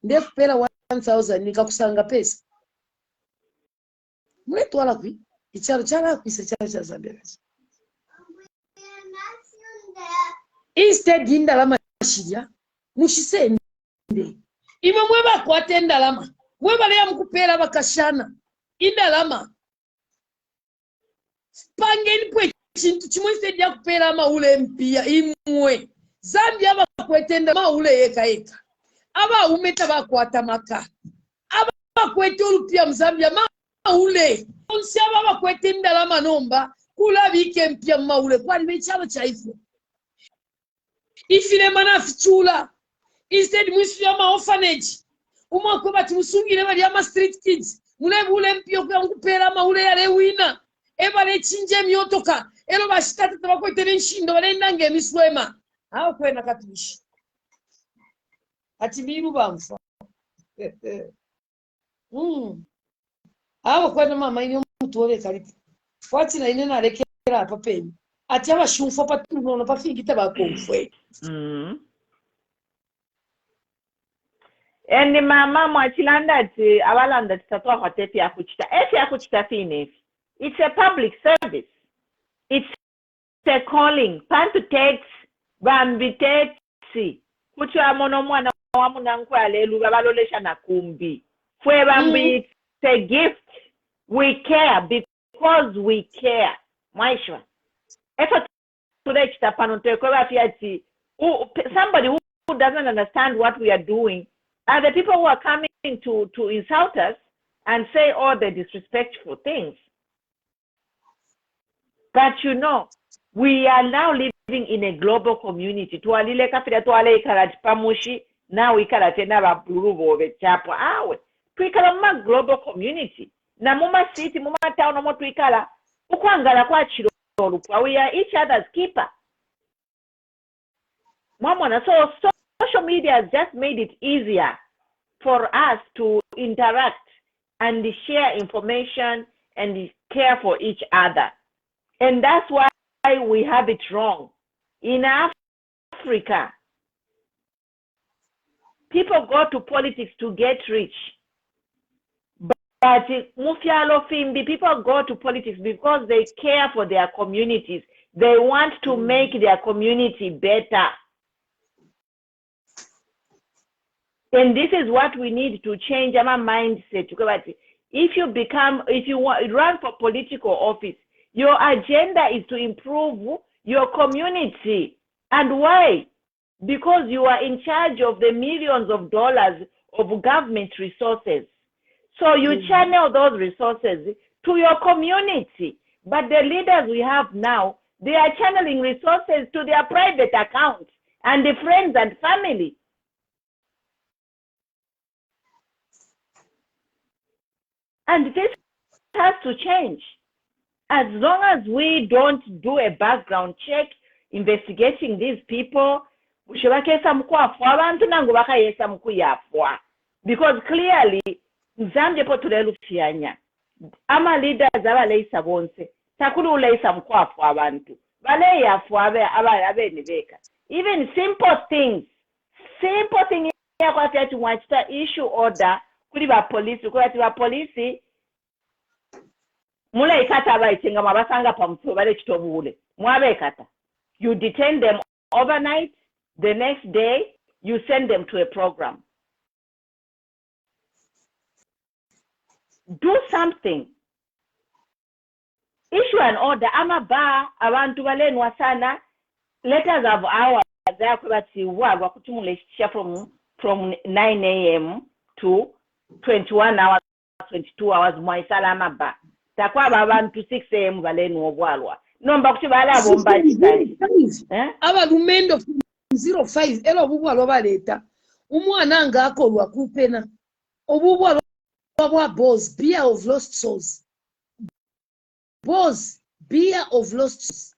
ndekupera 1000 nikakusanga pesa mwetu wala kwi icharo chala kwisa chalo cha Zambia instead indalama shija mushisende imwe mweba kwatenda lama mweba leya mkupera bakashana indalama pangeni pwe chintu chimwe sejja kupera ama ule mpia imwe Zambia bakwetenda ma ule eka aba umeta bakwata maka aba kwete olupia mzambia maule onsi aba bakwete ndalama nomba kula bike mpia maule kwani bechalo chaifu ifile mana fichula instead mwisi ama orphanage umwa kwa bati musungire bali ama street kids mule bule mpio kwa ngupera maule yale wina eba le chinje myotoka ero bashitata tabakwete nshindo bale ndange miswema hao kwena katubishi ati biru bamfa abo kwena mama ino mutore kalipo fati na ine narekera apa penyi ati abashumfa patuno no pafingita bakomfwe eni mama mwachilanda ati abalanda titatwa kwa tepi ya kuchita fine. It's a public service. It's a calling. Pantu text bambiteti kutu amono mwana wamu na nkwa lelu babalolesha na kumbi fwe bambi. It's a gift. We care because we care. Maishwa efa today chitapano tekwa fiati somebody who doesn't understand what we are doing are the people who are coming to insult us and say all the disrespectful things. But you know, we are now living in a global community. Tualile kafira tuale ikarati pamushi, now ikarate na baburubo bechapo awe. Tuikala ma global community. Na muma city, muma town, muma tuikala. Ukwangala kwa chiro. We are each other's keeper. So social media has just made it easier for us to interact and share information and care for each other. And that's why we have it wrong. In Africa, people go to politics to get rich. But people go to politics because they care for their communities. They want to make their community better. And this is what we need to change our mindset. If you run for political office, your agenda is to improve your community. And why? Because you are in charge of the millions of dollars of government resources. So you channel those resources to your community. But the leaders we have now, they are channeling resources to their private accounts and the friends and family. And this has to change. As long as we don't do a background check investigating these people, because clearly, Zambia potulelufyanya. Ama leaders abaleisa bonse. Takulu uleisa mkwafu abantu. Baleya fuabe abenibeka. Even simple things yakwati ati mwachita issue order kuli ba police kwati ba police mula ikata abaitenga mabasanga pamutwe bale kitobule mwabekata. You detain them overnight, the next day you send them to a program. Do something. Issue an order. Amaba abantu balenwa sana. Letters of hours from 9 a.m. to 21 hours, 22 hours. Mwaisala amaba. Takwa abantu 6 a.m. balenwa obwalwa. Nomba kuti bala bomba chitali. Aba lumendo 05 elo obubwalwa baleta. Umwana nga akolwa kupena. Obubwalwa Boss, beer of lost souls. Boss, beer of lost souls.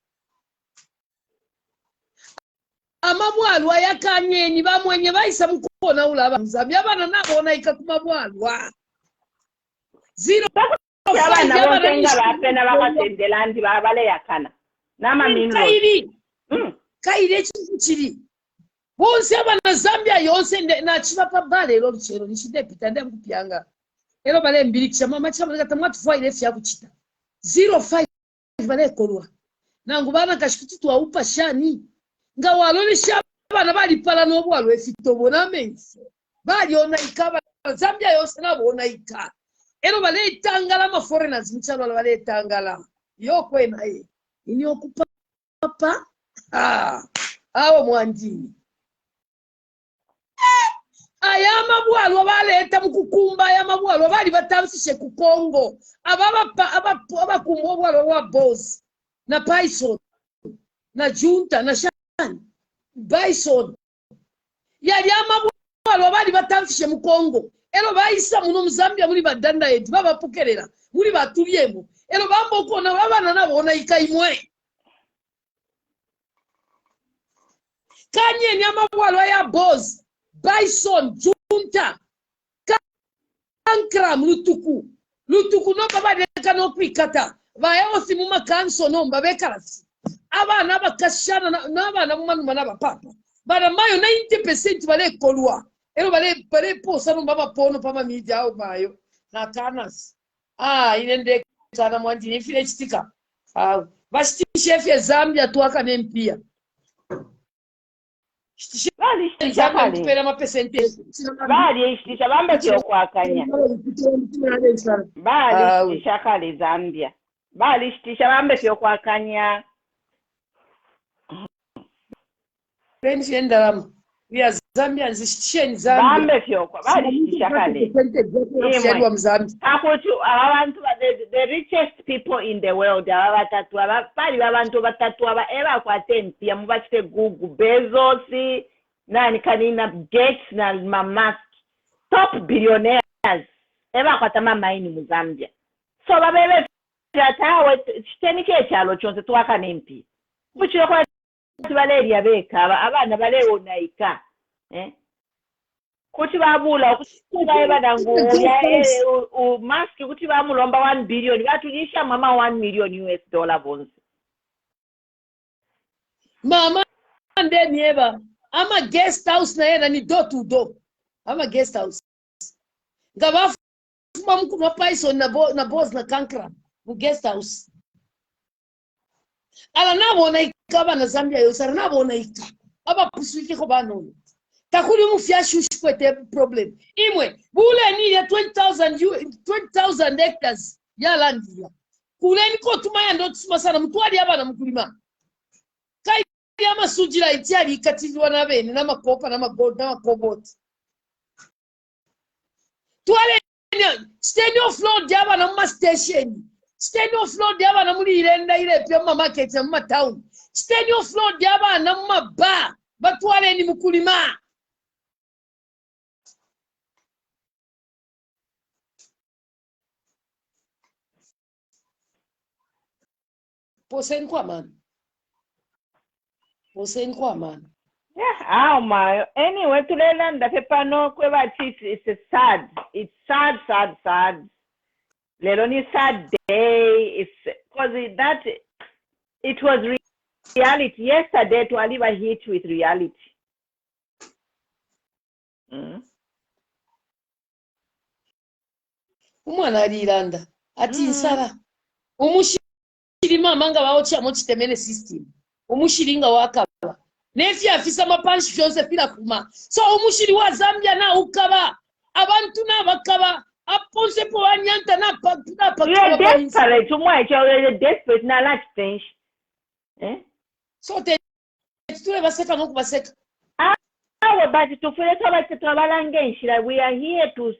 Amabwalwa yakanyeni bamwenye bayisa mukona ulaba Zambia bana nabona ikakumabwalwa. 0 abana bonsenga bapena bakatendela ndi babale yakana. Nama minlo. Kaire chiri. Bonse abana Zambia yonse na chiva pabale lo chero nishidepita ndemupyanga. Elo bale mbirikisha mama chama ngata mwatufwa ile fya kuchita 05 bale kolwa nangu bana kashikuti twa upa shani nga walole shabana bali pala no bwalo efitobo na mense bali ona ikaba Zambia yose nabona ika elo bale itangala ma foreigners mchalo bale itangala yoko enaye ini okupa papa awo mwandini ayama bwalwa baleta mukukumba ayama bwalwa bali batamsishe ku Kongo abakumwa bwalwa wa boss na Bison na junta na shan Bison yali amabwalwa bali batamsishe mu Kongo elo bayisa muno Muzambia muri badanda eti babapokerera muri batulyemo elo bamboko na babana nabona ikaimwe kanye nyamabwalwa ya boss Bison, junta, kankram, lutuku no baba deka no kwikata, vaya osimuma kanso no mbabe karasi. Abana bakashana n'abana mumanu manaba papa. Bana mayo 90% bale kolwa. Ero bale posa no baba pono pama media au mayo na kanas. Inende kana mwanji nifile chitika. Bashti chef ya Zambia tuaka nempia. Bali ishtisha ma percentage. Bali ishtisha bambe kyo kwakanya. Bali ishtisha kale Zambia. Bali ishtisha bambe kyo kwakanya. Friends yendalam. We are Zambians ishtisha Zambia. Bambe kyo kwa bali ishtisha kale. Akutu abantu the richest people in the world abatatu abali abantu batatu aba era kwa tempia mubachite Google Bezos nani kanina Gates na Musk top billionaires eba kwa tama maini mu Zambia so babebe tawe chitenike cyalo cyonse twaka nempi kuchiro kwa bale yabeka abana bale onaika kuti babula kuti badangu ya Musk kuti bamulomba 1 billion batulisha mama 1 million US dollar bonds mama ndeni eba ama guest house na yena ni door to door ama guest house ngaba fuma mkuma Bison na boss na kankra mu guest house ala nabona ikaba na Zambia yosara nabona ika aba puswike ko banono takuli mufya shushi kwete problem imwe bule ni ya 20,000 hectares ya land ya kuleni ko tumaya ndo tusima sana mutwali abana mukulima kai ya masujira ityali ikatizwa na bene na makopa na magold na makobot twale stand off load yabana mu station stand off load yabana muri irenda ile pya mu market na mu town stand off load yabana mu maba batwale ni mukulima posen kwa man yeah anyway tulelanda pepano kwebati it's sad lelo ni sad day it's because that it was reality yesterday twaliba hit with reality umwana aliranda ati nsala umushiri mama nga bawo kyamo kitemene system umushiringa wakaba nefi afisa mapanshi fyose pila kuma so umushiri wa Zambia na ukaba abantu na bakaba aponse po wanyanta na pa you're desperate you're desperate na like things so te tule baseka no kubaseka but tufule twabalangenshira we are here to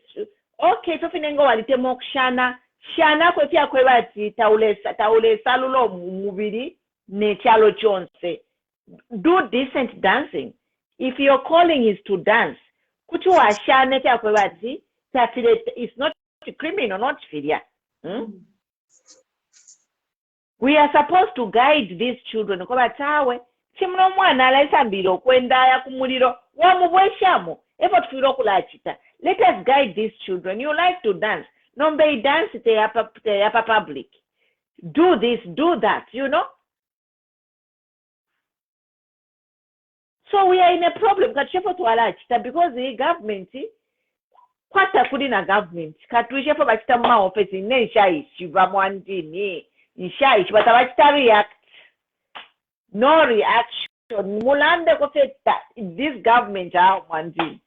okay tufinengo walitemo kushana shana kwefya kwebati taule salulo mubiri nekyalo kyonse do decent dancing if your calling is to dance kuti washane kyakwebati tafile it's not criminal not failure we are supposed to guide these children koba tawe chimuno mwana alaisambira okwendaya kumuliro wamubweshamo efo tufira okulachita let us guide these children you like to dance nombe dance teyapa public do this do that you know so we are in a problem kachefo twalachita because the government kwata kuli na government katuishefo bachita ma office ne shaishi bamwandini ishaishi batabachita react no reaction mulande ko feta this government mwandini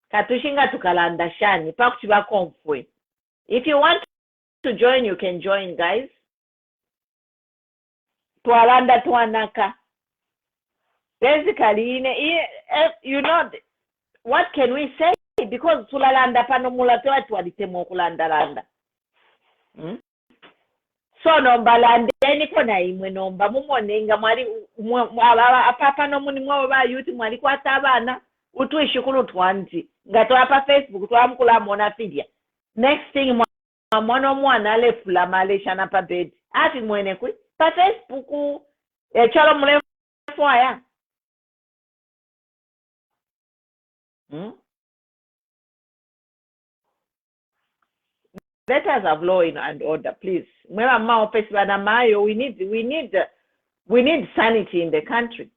katushinga tukalanda shani pakuti bakomfwe if you want to join you can join guys twalanda twanaka basically you know what can we say because tulalanda pano mulate watu walitemo kulanda so nomba landeni kona imwe nomba mumonenga mwali apapa no muni mwa ba youth mwali kwata abana utwishikulu twanti ngato apa Facebook twamkula mona fidia next thing mwana lefula malesha na pa bed ati mwene kwi pa Facebook chalo mlefu aya let us have law and order, please. We need sanity in the country.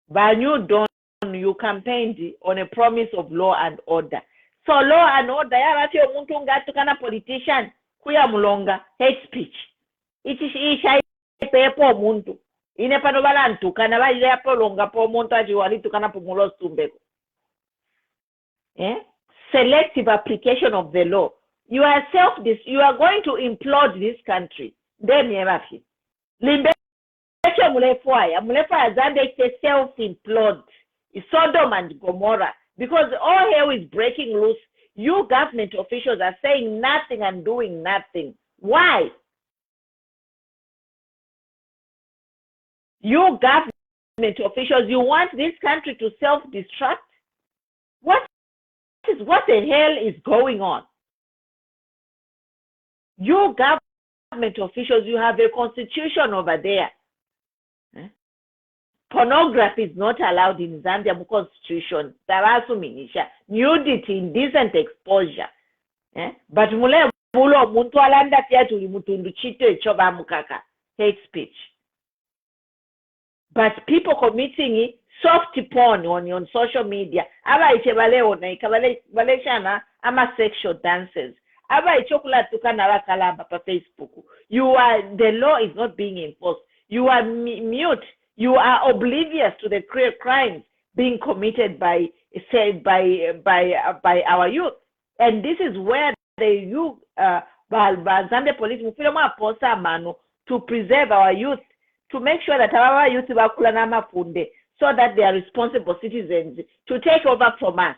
But you campaigned on a promise of law and order. So law and order, ya politician, kuya mulonga, hate speech. It is isha pepo muntu. Inepano balantu, kana ba ile po longa po muntu ajiwali tukana po mulo stumbeko. Selective application of the law. You are going to implode this country. Then yemafi. Limbe mulefaya Zambia is self-implode. It's Sodom and Gomorrah. Because all hell is breaking loose. You government officials are saying nothing and doing nothing. Why? You government officials, you want this country to self-destruct? What the hell is going on? You government officials, you have a constitution over there. Pornography is not allowed in Zambia constitution. Nudity, indecent exposure. But mule mulo muntu alanda pia tuli mutundu chito echoba mukaka. Hate speech. But people committing soft porn on social media. Aba ichebale ona ikabale shana ama sexual dances. Aba ichokula tukana wakalamba pa Facebook. The law is not being enforced. You are mute. You are oblivious to the crimes being committed by our youth. And this is where the youth, Zambia police, to preserve our youth, to make sure that our youth so that they are responsible citizens to take over from us.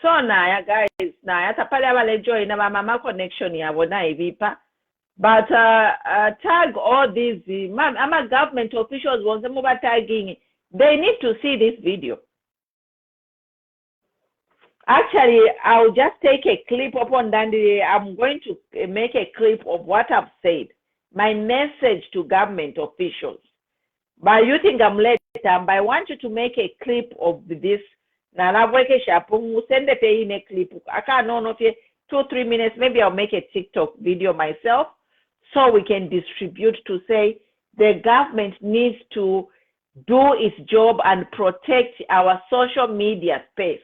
So now, guys, now tapale join na mama connection yabona ibipa, but tag all these government officials once more tagging. They need to see this video. Actually, I'll just take a clip upon Dandy. I'm going to make a clip of what I've said. My message to government officials. But you think I'm late, but I want you to make a clip of this. Now, send it in a clip. I can't know if 2-3 minutes. Maybe I'll make a TikTok video myself so we can distribute to say the government needs to do its job and protect our social media space.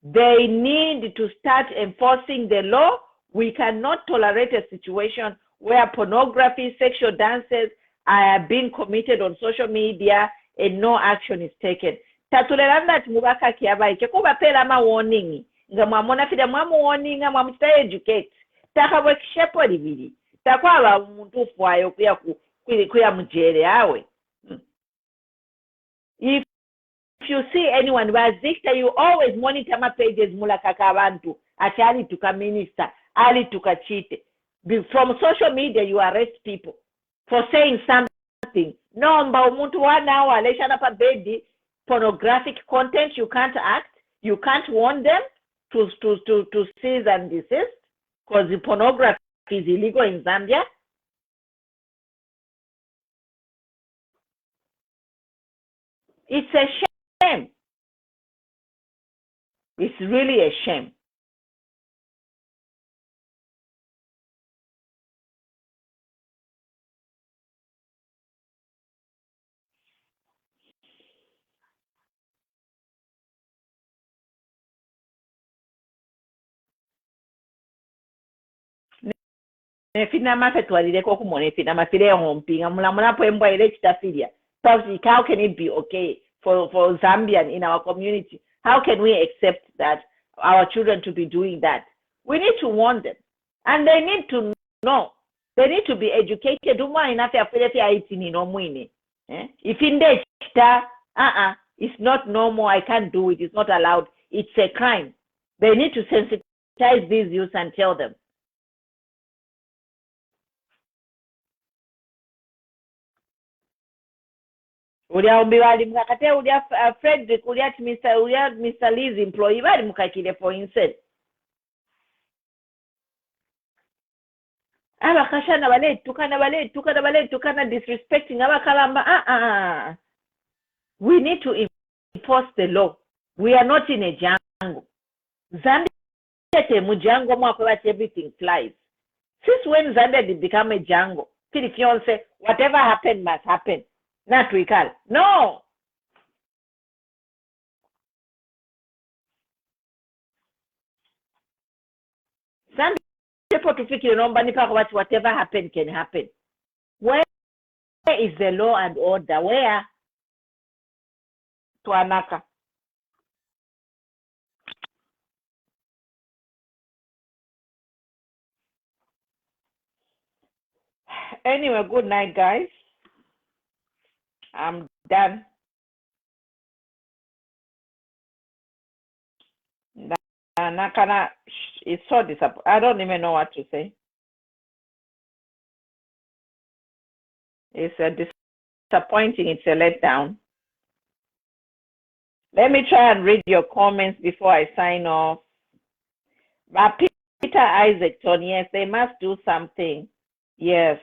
They need to start enforcing the law. We cannot tolerate a situation where pornography, sexual dances are being committed on social media and no action is taken. Tatuleranda mubaka kiabaike kuba pela ma warning nga mwamona fida mwamu warning nga mwamsta educate takabwe kishepo libili takwaba muntu fwayo kuya mjele awe. If you see anyone Victor, you always monitor my pages mulakaka abantu ati ali tuka minister ali tuka cheat. From social media you arrest people for saying something. No mba umuntu wana waleshana pa bedi pornographic content. You can't act, you can't warn them to cease and desist because the pornography is illegal in Zambia. It's a shame. It's really a shame. How can it be okay for Zambian in our community? How can we accept that our children to be doing that? We need to warn them, and they need to know. They need to be educated. If in it's not normal, I can't do it, it's not allowed, it's a crime. They need to sensitize these youths and tell them. Frederick, Mr. Lee's employee, for instance. Disrespecting we need to enforce the law. We are not in a jungle. Zambia everything flies. Since when Zambia did become a jungle? If you all say whatever happened must happen. Not we call. No. Zambia people to think whatever happened can happen. Where is the law and order? Where? To Anaka. Anyway, good night, guys. I'm done. Nakana, it's so disappointing. I don't even know what to say. It's a disappointing. It's a letdown. Let me try and read your comments before I sign off. But Peter Isaacson, yes, they must do something. Yes.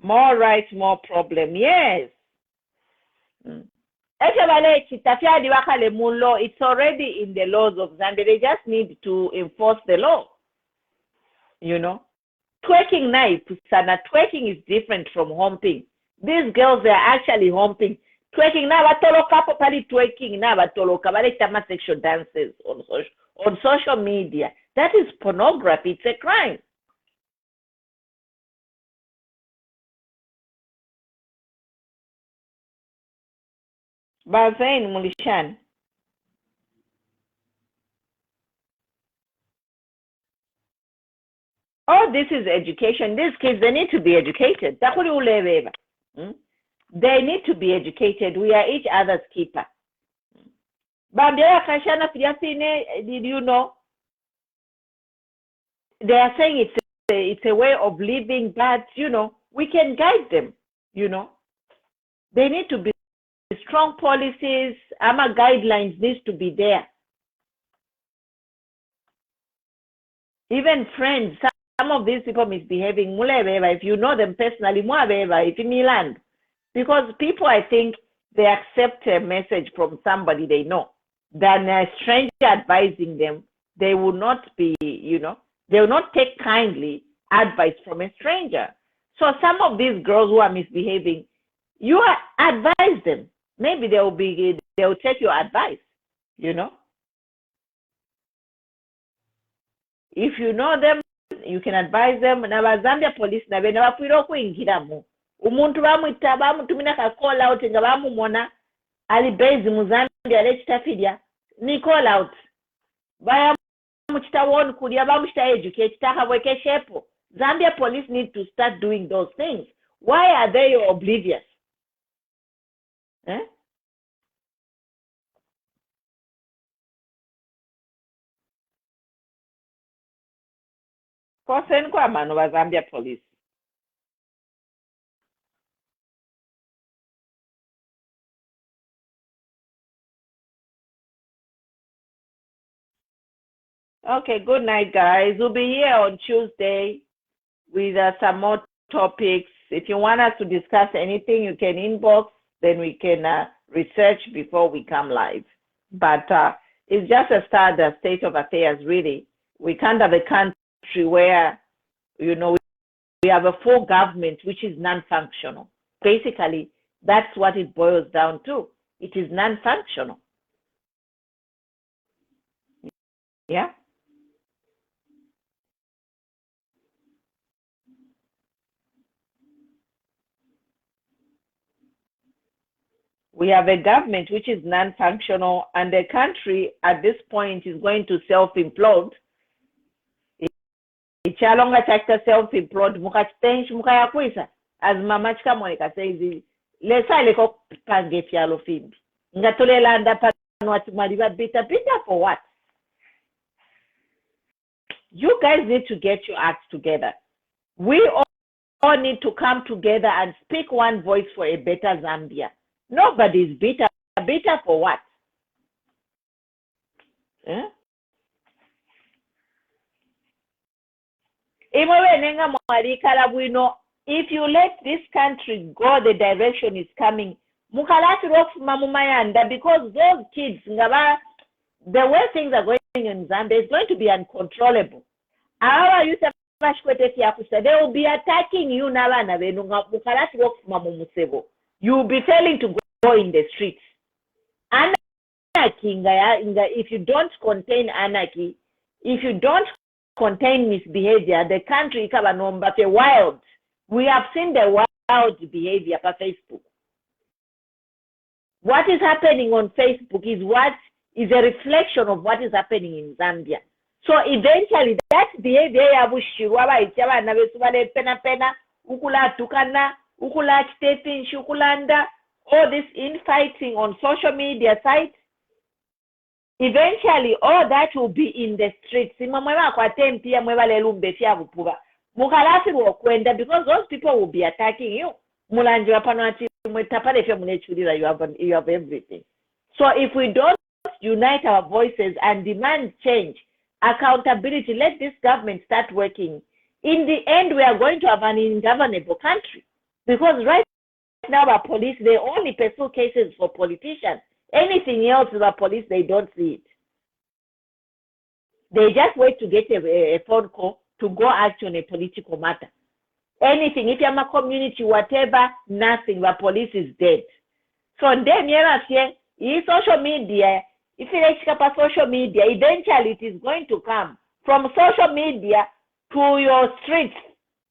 More rights, more problem. Yes. It's already in the laws of Zambia. They just need to enforce the law. You know, twerking is different from humping. These girls, they are actually humping, twerking. Now, batoloka pali twerking. Now, batoloka bale sexual dances on social media. That is pornography. It's a crime. Bazain Mulishan. Oh, this is education. These kids, they need to be educated. They need to be educated. We are each other's keeper. Did you know? They are saying it's a way of living, but, we can guide them, They need to be strong policies. Guidelines needs to be there. Even friends, some of these people misbehaving, if you know them personally, if in Milan, because people, I think, they accept a message from somebody they know. Than a stranger advising them, they will not be, they will not take kindly advice from a stranger. So some of these girls who are misbehaving, you advise them. Maybe they will take your advice, If you know them, you can advise them. Na Zambia police na bena bapwira okuingiramu. Umuntu bamwita bamutumina ka call out nga bamumona ali base mu Zambia lechitafidya ni call out. Baya muchita won kulia bamuchita educate takabweke shepo. Zambia police need to start doing those things. Why are they oblivious? Kosen kwa mano wa Zambia police. Okay, good night, guys. We'll be here on Tuesday with some more topics. If you want us to discuss anything, you can inbox, then we can research before we come live. But it's just a start, the state of affairs, really. We can't have a country where, we have a full government which is non-functional. Basically, that's what it boils down to. It is non-functional. Yeah? We have a government which is non-functional, and the country at this point is going to self-implode. Ichalonga chakta self-implode mukachitenshi mukayakwisa as mama chika Monica says lesa leko pange fyalo fimbi ngatolela anda panwa tumaliba bita for what? You guys need to get your acts together. We all need to come together and speak one voice for a better Zambia. Nobody is bitter. Bitter for what? If you let this country go the direction it's coming, because those kids, the way things are going in Zambia is going to be uncontrollable. They will be attacking you. You will be failing to go in the streets. Anarchy, if you don't contain anarchy, if you don't contain misbehavior, the country is wild. We have seen the wild behavior on Facebook. What is happening on Facebook is what is a reflection of what is happening in Zambia. So eventually, that behavior all this infighting on social media sites, eventually all that will be in the streets. Because those people will be attacking you. You have everything. So if we don't unite our voices and demand change, accountability, let this government start working, in the end we are going to have an ungovernable country. Because right now our police, they only pursue cases for politicians. Anything else with the police, they don't see it. They just wait to get a phone call to go act on a political matter. anything. If you're a community, whatever, nothing, the police is dead. So then social media, if you like social media, eventually it is going to come from social media to your streets.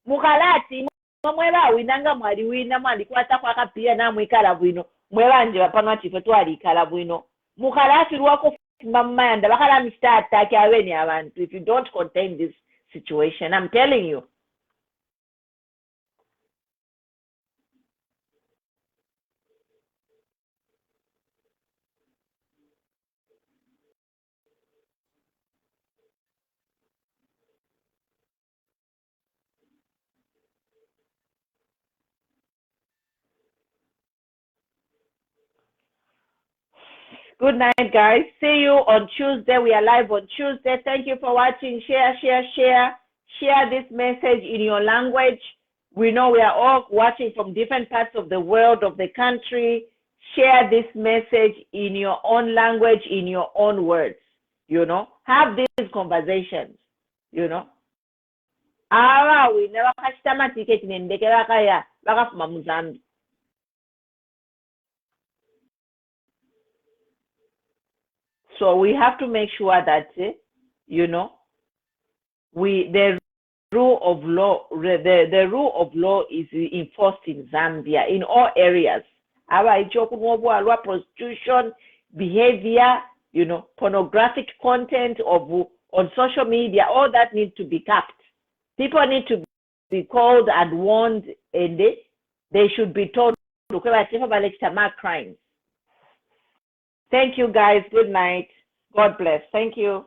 Mukalati mwela winanga mwali wina mwali kwata kwa kapia na mwikala bwino mwela nje bapano chife twali kala bwino mukalati lwako mamanda bakala mista attack aweni abantu if you don't contain this situation. I'm telling you. Good night, guys. See you on Tuesday. We are live on Tuesday. Thank you for watching. Share this message in your language. We know we are all watching from different parts of the world, of the country. Share this message in your own language, in your own words. You know, have these conversations. You know. We never catch the ticket in the So we have to make sure that, you know, the rule of law is enforced in Zambia in all areas. Our prostitution, behavior, you know, pornographic content on social media, all that needs to be capped. People need to be called and warned, and they should be told to crimes. Thank you, guys. Good night. God bless. Thank you.